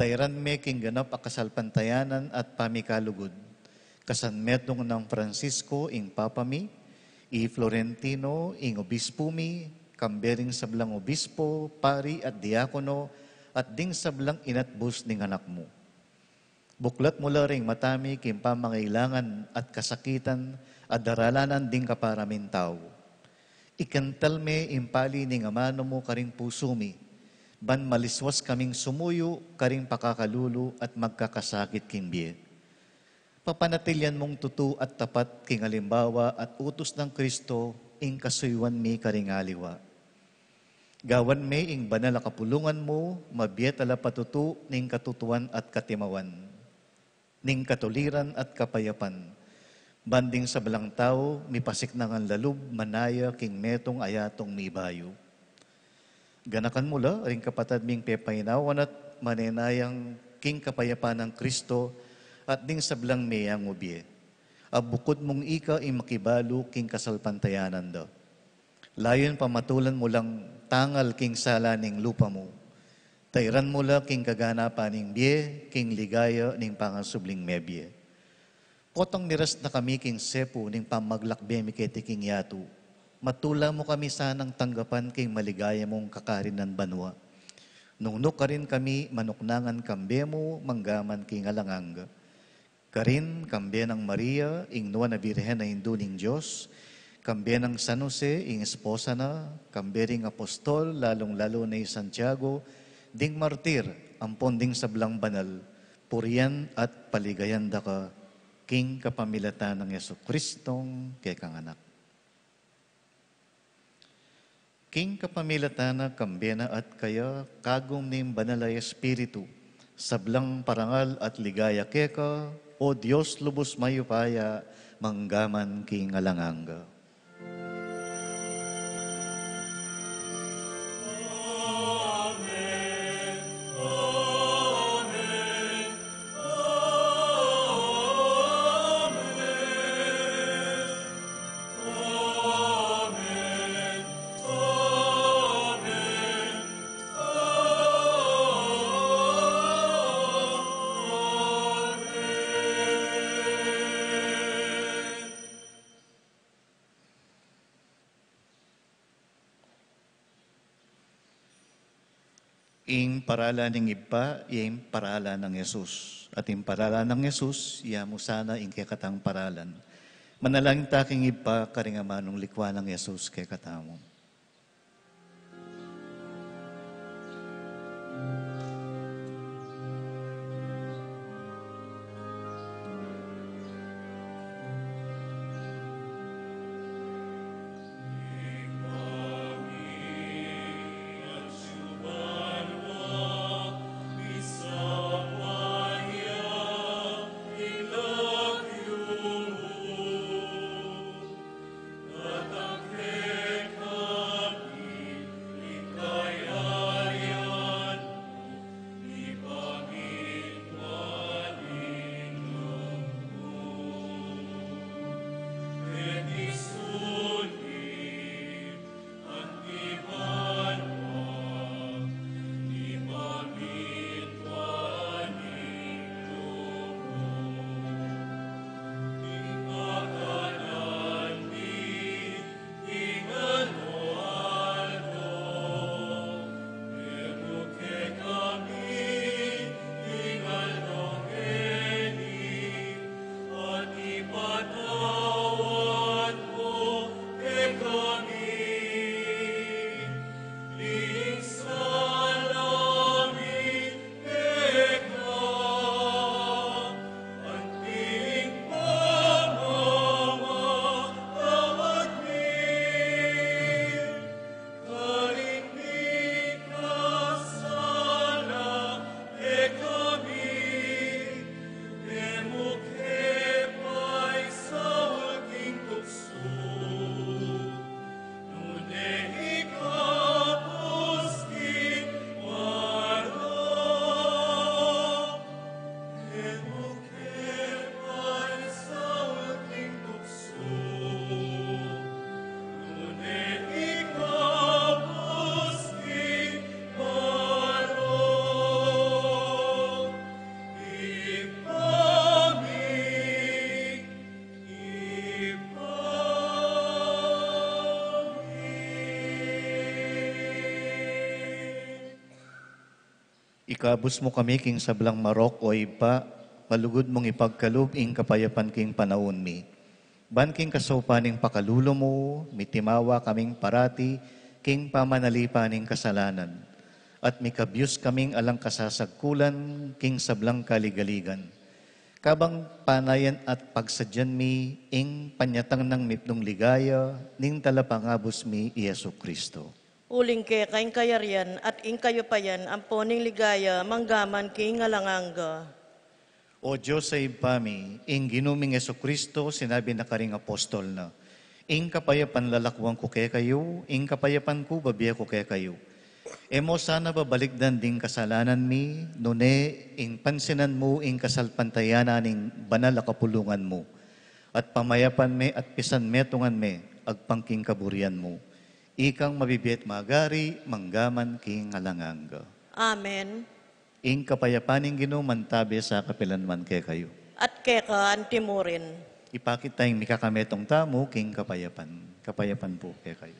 Tayran me king ganap a kasalpantayanan at pamikalugod. Kasan metong ng Francisco ing papami, i Florentino ing obispo mi, kambering sablang obispo, pari at diakono, at ding sablang inatbus ning anak mo. Buklat mo ring matami kim pamangailangan at kasakitan at daralanan ding kaparamin tao. Ikantal me impali ning amano mo karing puso mi, ban maliswas kaming sumuyo karing pakakalulo at magkakasakit king biye. Papanatilyan mong tutu at tapat king halimbawa at utos ng Kristo ing kasuywan mi karing aliwa. Gawan me ing banal a kapulungan mo, mabiyet ala patutu ning katutuan at katimawan, ning katuliran at kapayapan. Banding sa balang tao, mipasik na nga lalub, manaya, king metong ayatong mibayo. Ganakan mula, ring kapatad ming pepaynawan at manenayang king kapayapan ng Kristo, at ding sa balang meyang ubye. Abukod mong ika ing makibalo, king kasalpantayanan da. Layon pamatulan mo lang tangal king sala ning lupa mo. Tayran mo lang king kaganapan ning biye, king ligaya ning pangasubling mebye. Potong miras na kami king sepo ning pamaglakbe mi kiti king yatu. Matula mo kami sanang tanggapan king maligaya mong kakarinan banwa. Nungnuk ka rin kami manuknangan kambe mo, manggaman king alanganga. Karin kambe ng Maria, ing nuwa na birhen na hindu ning Diyos, kambe ng San Jose, ing esposa na, kambe ring apostol, lalong-lalo na Santiago, ding martir, ampon ding sablang banal, puriyan at paligayan da ka, king kapamilatan ng Yesu Kristong kay kanganak. King kapamilatan na kambe na at kaya, kagong ning banalay espiritu, sablang parangal at ligaya keka, o Diyos lubos mayupaya, manggaman king alanganga. ing paralan ng iba, ing paralan ng Yesus. At ing paralan ng Yesus, iya mo sana ing katang paralan. Manalangin taking iba, karingamanong likwa ng Yesus kay katamo. Ikabus mo kami king sablang marok o ipa, palugod mong ipagkalub ing kapayapan king panahon mi. Ban king kasaupaning pakalulo mo, mitimawa kaming parati, king pamanalipaning kasalanan. At mikabyus kaming alang kasasagkulan, king sablang kaligaligan. Kabang panayan at pagsadyan mi, ing panyatang ng mipnong ligaya, ning talapangabos mi, Yesu Kristo. Uling ke kaing kayarian at ing kayo payan ang poning ligaya manggaman king ngalanganga. O Diyos sa ibami, ing ginuming Yesu Kristo, sinabi na karing apostol na, ing kapayapan lalakwang ko kay kayo, ing kapayapan ko babiya ko kay kayo. Emo sana babalikdan ding kasalanan mi, nune ing pansinan mo ing kasalpantayanan ing banal a kapulungan mo. At pamayapan me at pisan metungan me, agpangking kaburian mo. Ikang mabibiyat magari, manggaman king alanganga. Amen. Ing kapayapaning ginumantabi sa kapilanman kay kayo. At keka antimurin. Ipakit tayong mikakametong tamo king kapayapan. Kapayapan po kay kayo.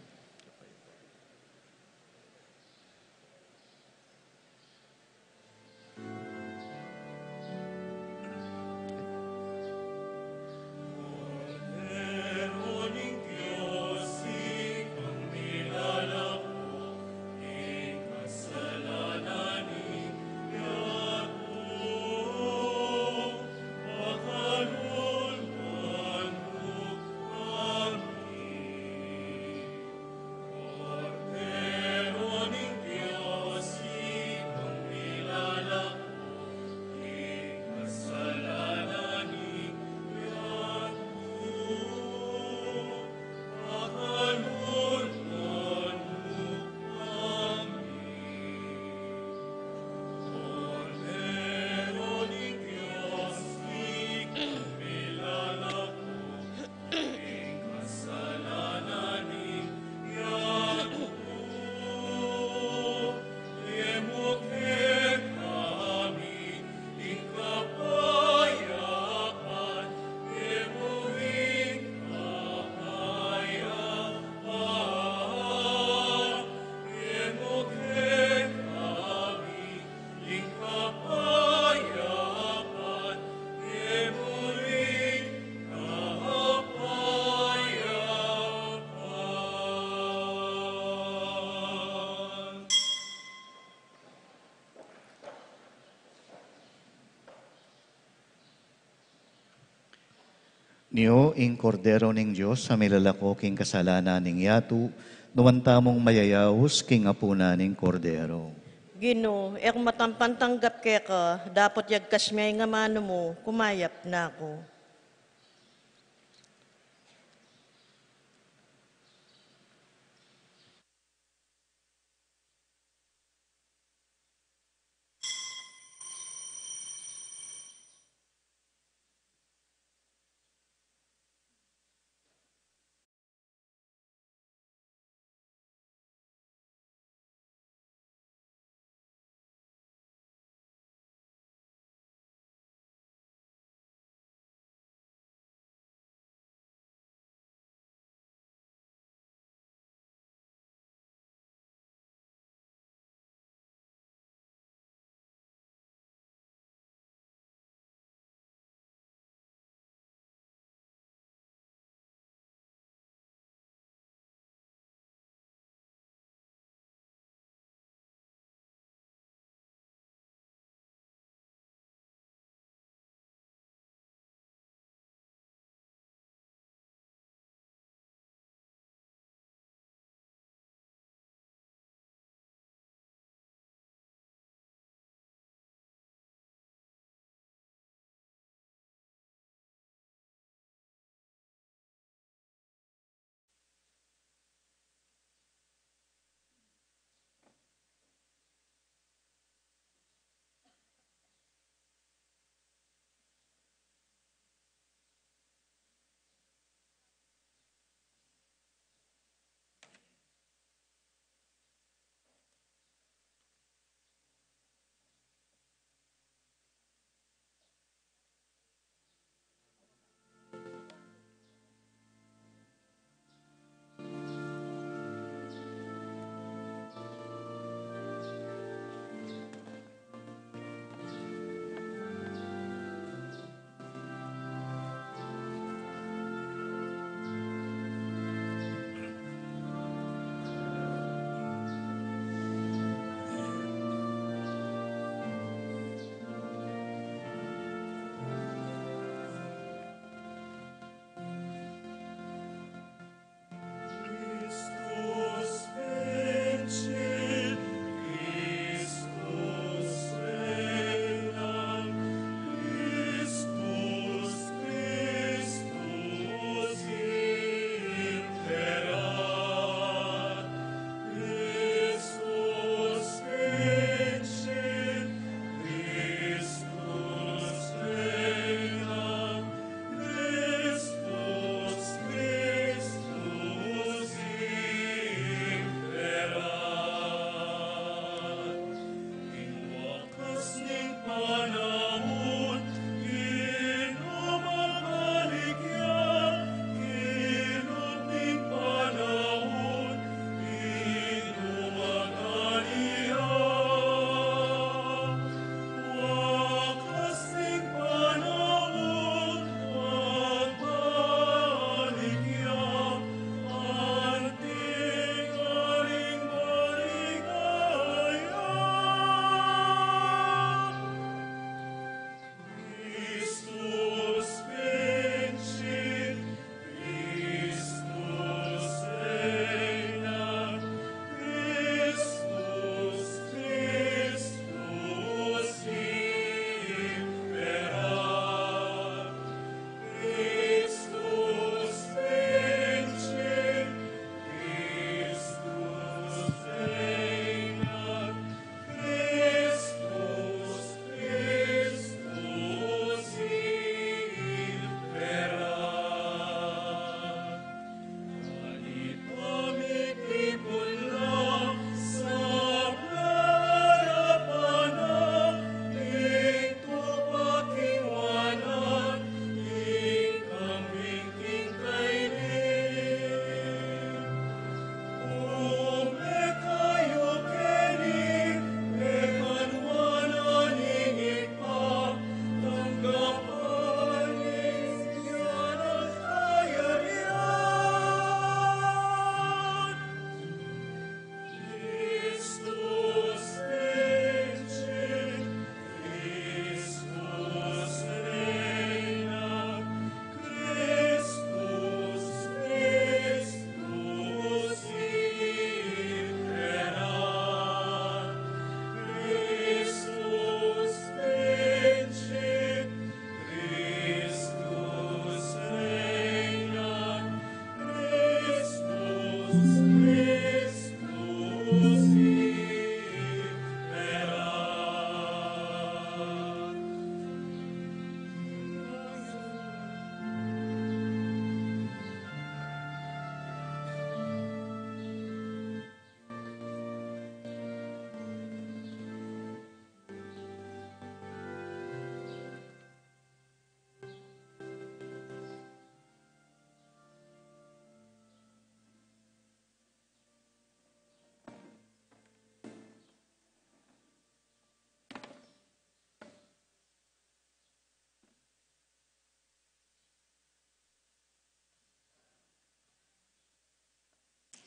Niyo ing kordero ning Diyos sa milalako king kasalanan ning yatu, nuwanta mong mayayawos king apuna ning kordero. Gino, matampantanggap ke ka, dapat yagkas may nga mano mo, kumayap na ako.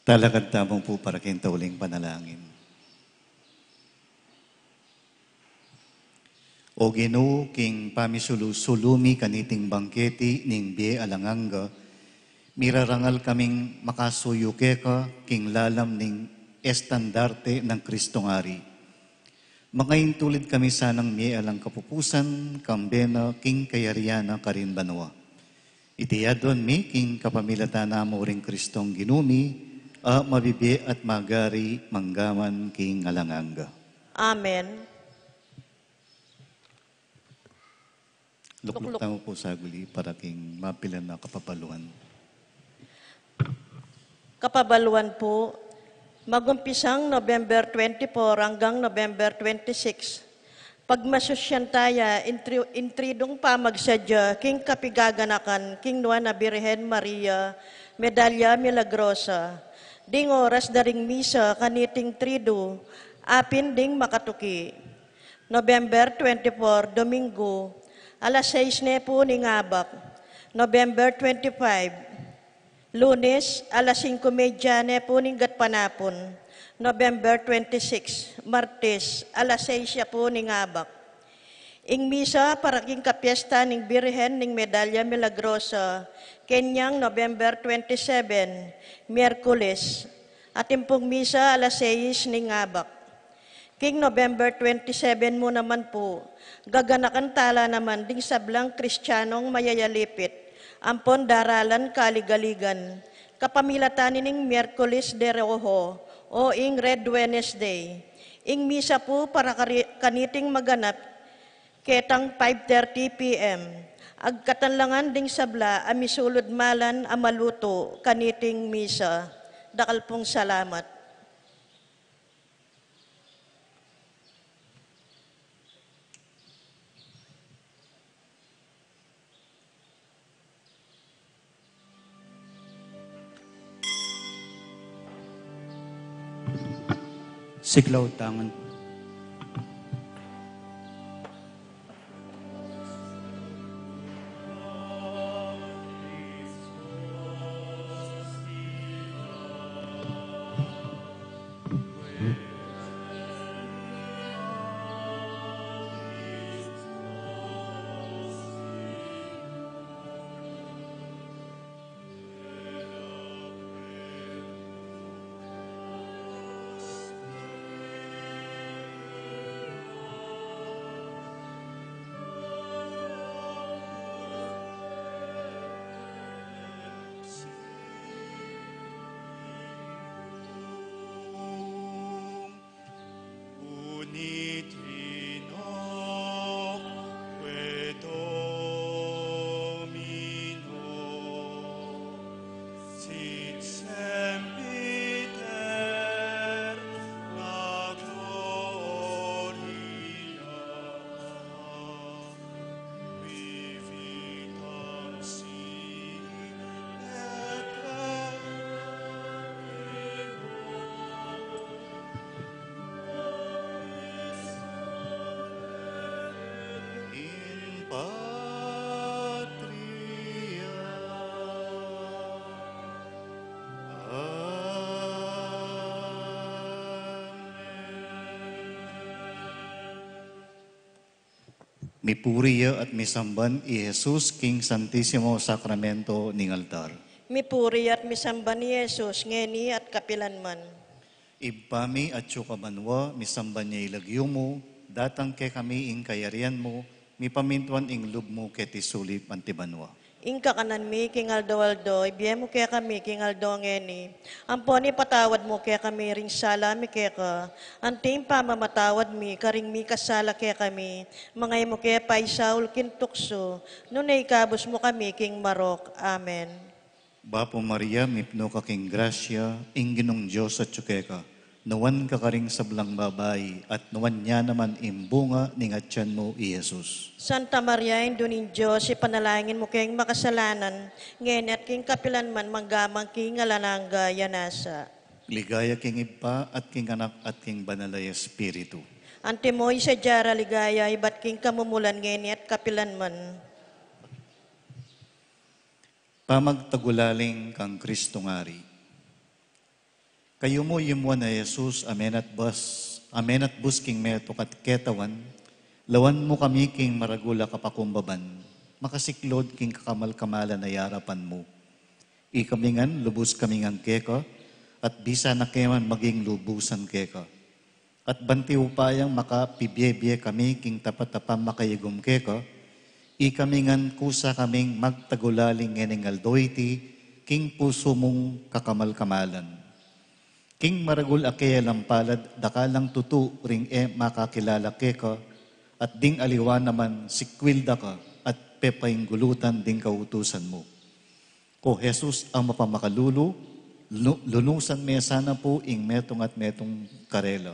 Talakad tamong po para king tauling panalangin. O Ginoo king pamisulu-sulumi kaniting bangketi ning biye alanganga, mirarangal kaming makasuyo ka king lalam ning estandarte ng Kristong Ari. Makaintulid kami sanang miye alang kapupusan, kambena king kayariana karin banwa. Itiyadon mi king kapamilatana mo ring Kristong ginumi, mabibi at magari manggaman king alanganga. Amen. Lukluk tamo po sa guli para king mapilan na kapapaluan. Kapabaluan po, magumpisang November 24 hanggang November 26. Pagmasusyantaya, intridong pamagsadya, king kapigaganakan, king Nuana Birhen Maria, Medalya Milagrosa. Ding oras daring misa, kaniting trido, apin ding makatuki. November 24, Domingo, alas 6 na po ni ngabak. November 25, Lunes, alas 5:30 na po ni gatpanapon. November 26, Martes, alas 6 po ni ngabak. Ing misa para king kapiesta ning Birhen ning Medalya Milagrosa, Kenyang November 27, Miyerkules, at impong misa alas 6 ning ngabak. King November 27 mo naman po, gaganakan tala naman ding sablang Kristiyanong mayayalipit, ampon daralan kaligaligan, kapamilatan ning Miyerkules de Rojo, o ing Red Wednesday. Ing misa po para kaniting maganap, ketang 5:30 p.m. Agkatanlangan ding sabla, amisulod malan amaluto, kaniting misa. Dakal pong salamat. Siklaw tangan. Mipuriya at misamban i Jesus king Santisimo Sacramento ning altar. Mipuri at misamban ni Jesus, ngeni at kapilanman. Ibpami at syukabanwa, misamban niya ilagyo mo, datang ke kami ing kayarian mo, mipamintuan ing lub mo ke tisulip antibanwa. Ing kakanan mi, king aldo-aldo, ibiyem mo kaya kami, king aldo ngeni. Amponi patawad mo kaya kami, ring sala mi kaya ka. Anting pamamatawad mi, karing mi kasala kaya kami. Mangay mo kaya paisaul kintukso, nunay kabos mo kami, king Marok. Amen. Bapo Maria, mipno ka king grasya, ing ginong Diyos at tsukeka. Nawan ka karing sablang babay, at nawan niya naman imbunga ning atyan mo i Jesus. Santa Maria, Indunin Diyos, ipanalangin mo kayong makasalanan, ngayon at king kapilanman, manggamang king alananga, yanasa. Ligaya king Ipa at king Anak at king Banalay Espiritu. Antimoy sa jara ligaya, ibat king kamumulan ngayon at kapilanman. Pamagtagulaling kang Kristong Ari. Kayo mo yumuan na Jesus, amen at busking meto kat ketawan, lawan mo kami king maragula kapakumbaban, makasiklod king kakamal-kamalan na yarapan mo. Ikamingan, lubos kamingan keka, at bisa na keman maging lubusan keka. At banti upayang makapibye-bye kami king tapat-tapam makayagum keka, ikamingan kusa kaming magtagulaling ngeningal doiti, king puso mong kakamal-kamalan. King maragul akeya lampalad, dakalang tutu ring makakilala keka, at ding aliwan naman sikwilda ka, at pepaing gulutan ding kautusan mo. O Jesus ang mapamakalulu, lunusan me sana po ing metong at metong karela,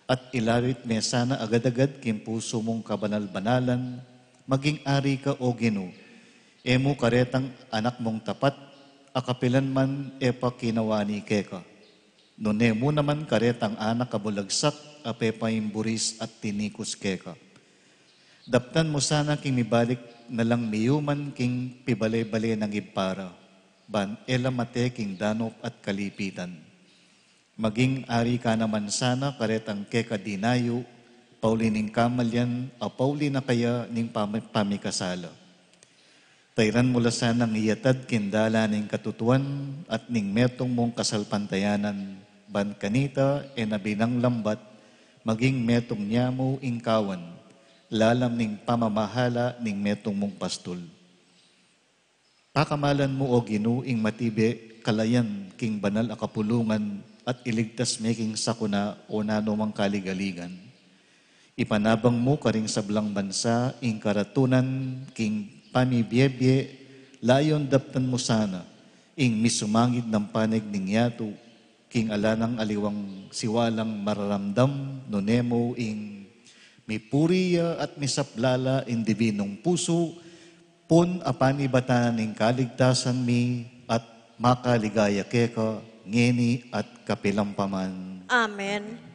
at ilawit me sana agad-agad king puso mong kabanal-banalan, maging ari ka o Gino, emo karetang anak mong tapat, akapilan man epa kinawani keka. Nune mo naman karetang anak kabulagsak, apepaing buris at tinikos keka. Daptan mo sana king mibalik na lang miyuman king pibale-bale ng ipara, ban elamate king danop at kalipitan. Maging ari ka naman sana karetang keka dinayo, pauli ning kamalyan, a pauli na kaya ning pamikasala. Tayran mula sanang iyatad kindala ning katutuan at ning metong mong kasalpantayanan, ban kanita nabinang lambat, maging metong nyamo ingkawan, lalam ning pamamahala ning metong mong pastol. Pakamalan mo o Gino ing matibe, kalayan king banal akapulungan, at iligtas making sakuna o nanumang kaligaligan. Ipanabang mo karing sablang bansa, ing karatunan, king pamibiyebye, layon daptan mo sana, ing misumangid ng panig ning yato, king alanang aliwang siwalang mararamdam, nonemo ing mipuriya at misaplala in divinong puso, pun apanibatan ning kaligtasan mi, at makaligaya keka, ngeni at kapilampaman. Amen.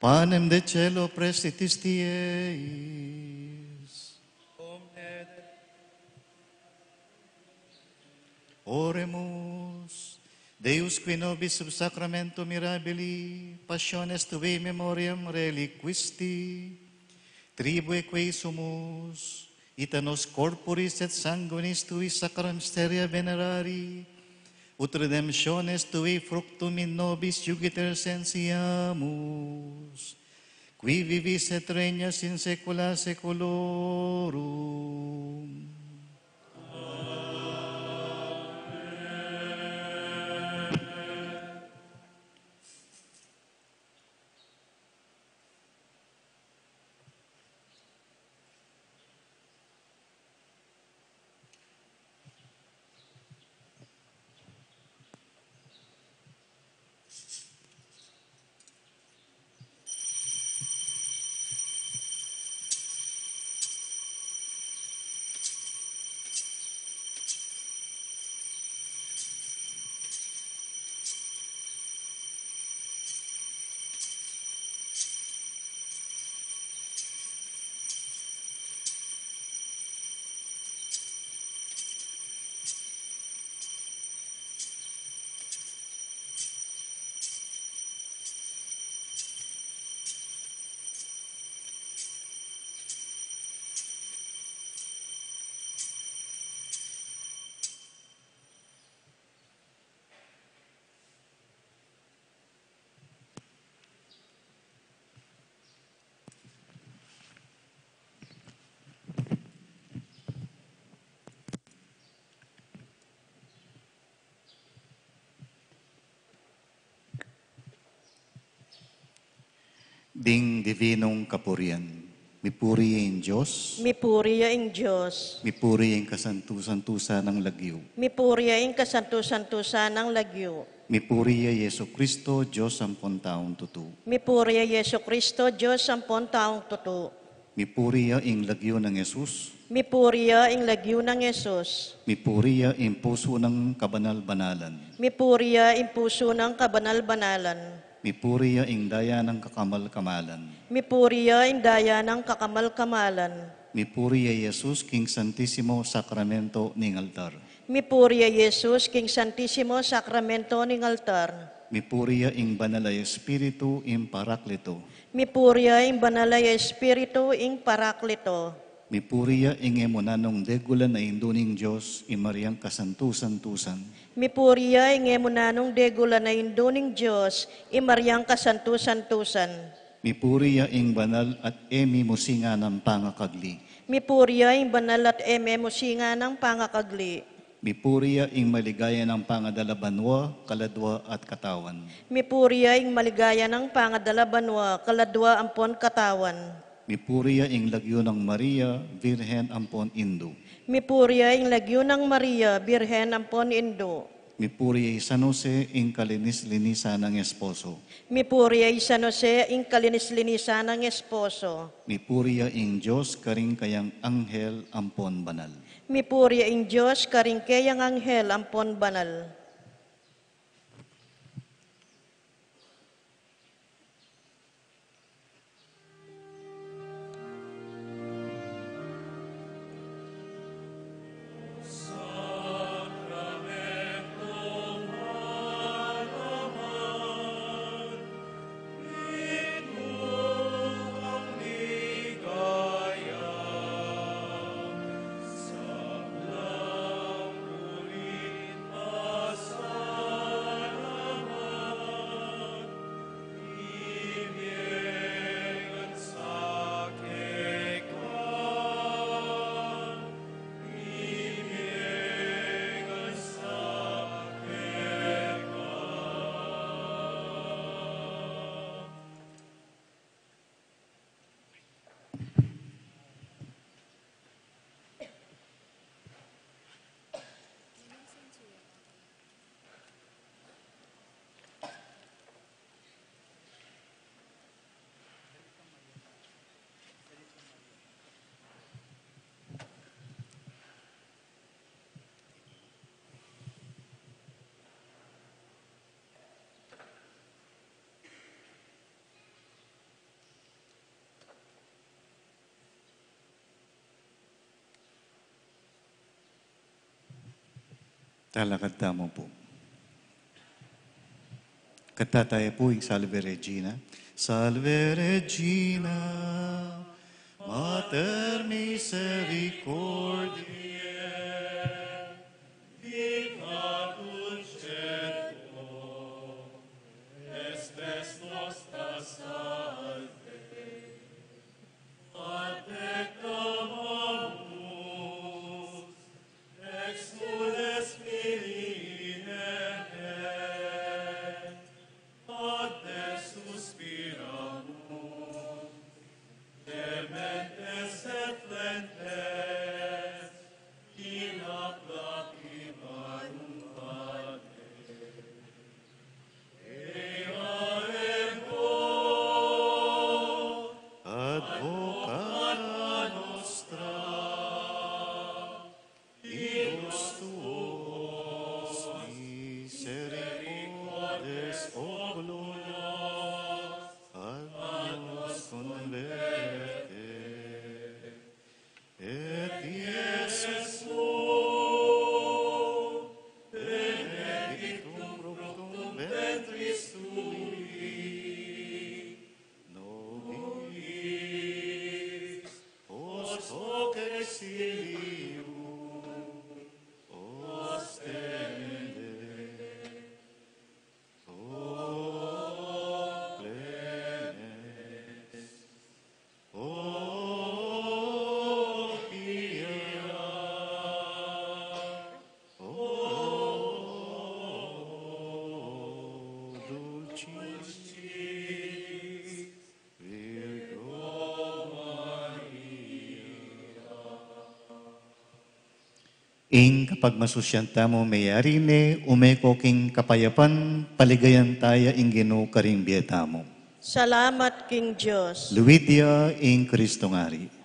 Panem de cielo prestitis tieis. Oremus. Deus qui nobis sub sacramento mirabili, passiones tui memoriam reliquisti, tribue quae sumus, itanos corporis et sanguinis tui sacra mysteria venerari, ut redemptiones tui fructum in nobis iugiter sensiamus, qui vivis et regnas in saecula saeculorum. Ding divinong kapurian, mipurihin Diyos, Mipuriyaing Diyos. mipurihin kasantusan-tusa ng lagyo. Mipuriyaing kasantusan-tusa ng lagyo. Mipuriya Yeso Kristo, Diyos sampung taong tutu. Mipuriya Yeso Kristo, Diyos sampung taong tuto. Mipuriya ing lagyo ng Yesus, Mipuriya ing lagyo ng Yesus. mipuriya ing puso ng kabanal-banalan. Mipuriya ing puso ng kabanal-banalan. Mipuriya ing daya ng kakamal-kamalan. Mipuriya ing daya ng kakamal-kamalan. Mipuriya Yesus, King Santissimo Sacramento ning altar. Mipuriya Yesus, King Santissimo Sacramento ning altar. Mipuriya ing banalay Espiritu ing Paraklito. Mipuriya ing banalay Espiritu ing Paraklito. Mipuriya ing emunanong degulan na induning Diyos, Mariang kasantusan-tusan. Mipuriya ing emunanong degula na induning Diyos, Maryang kasantusan-tusan. Mipuriya ing banal at emi musinga ng pangakagli. Mipuriya ing banal at musinga ng pangakagli. Mipuriya ing maligaya ng pangadalabanwa, kaladwa at katawan. Mipuriya ing maligaya ng pangadalabanwa, kaladwa ampon katawan. Mipuriya ing lagyo ng Maria, Virhen ampon Indo. Mipuriya ing lagyo ng Maria, Birhen ampon Indo. Mipuriya San Jose ing kalinis-linisa ng esposo. Mipuriya ing San Jose ing kalinis-linisa ng esposo. Mipuriya ing Diyos karing kayang anghel ampon banal. Mipuriya ing Diyos karingkeyang anghel ampon banal. Talakad tamo po. Kanta tayo po yung Salve Regina. Salve Regina, Mater Misericordiae, Ing kapag masusyanta mo mayari ne, umeko king kapayapan, paligayan taya ing Ginoo karing biyeta mo. Salamat King Diyos. Luidia ing Kristong Ari.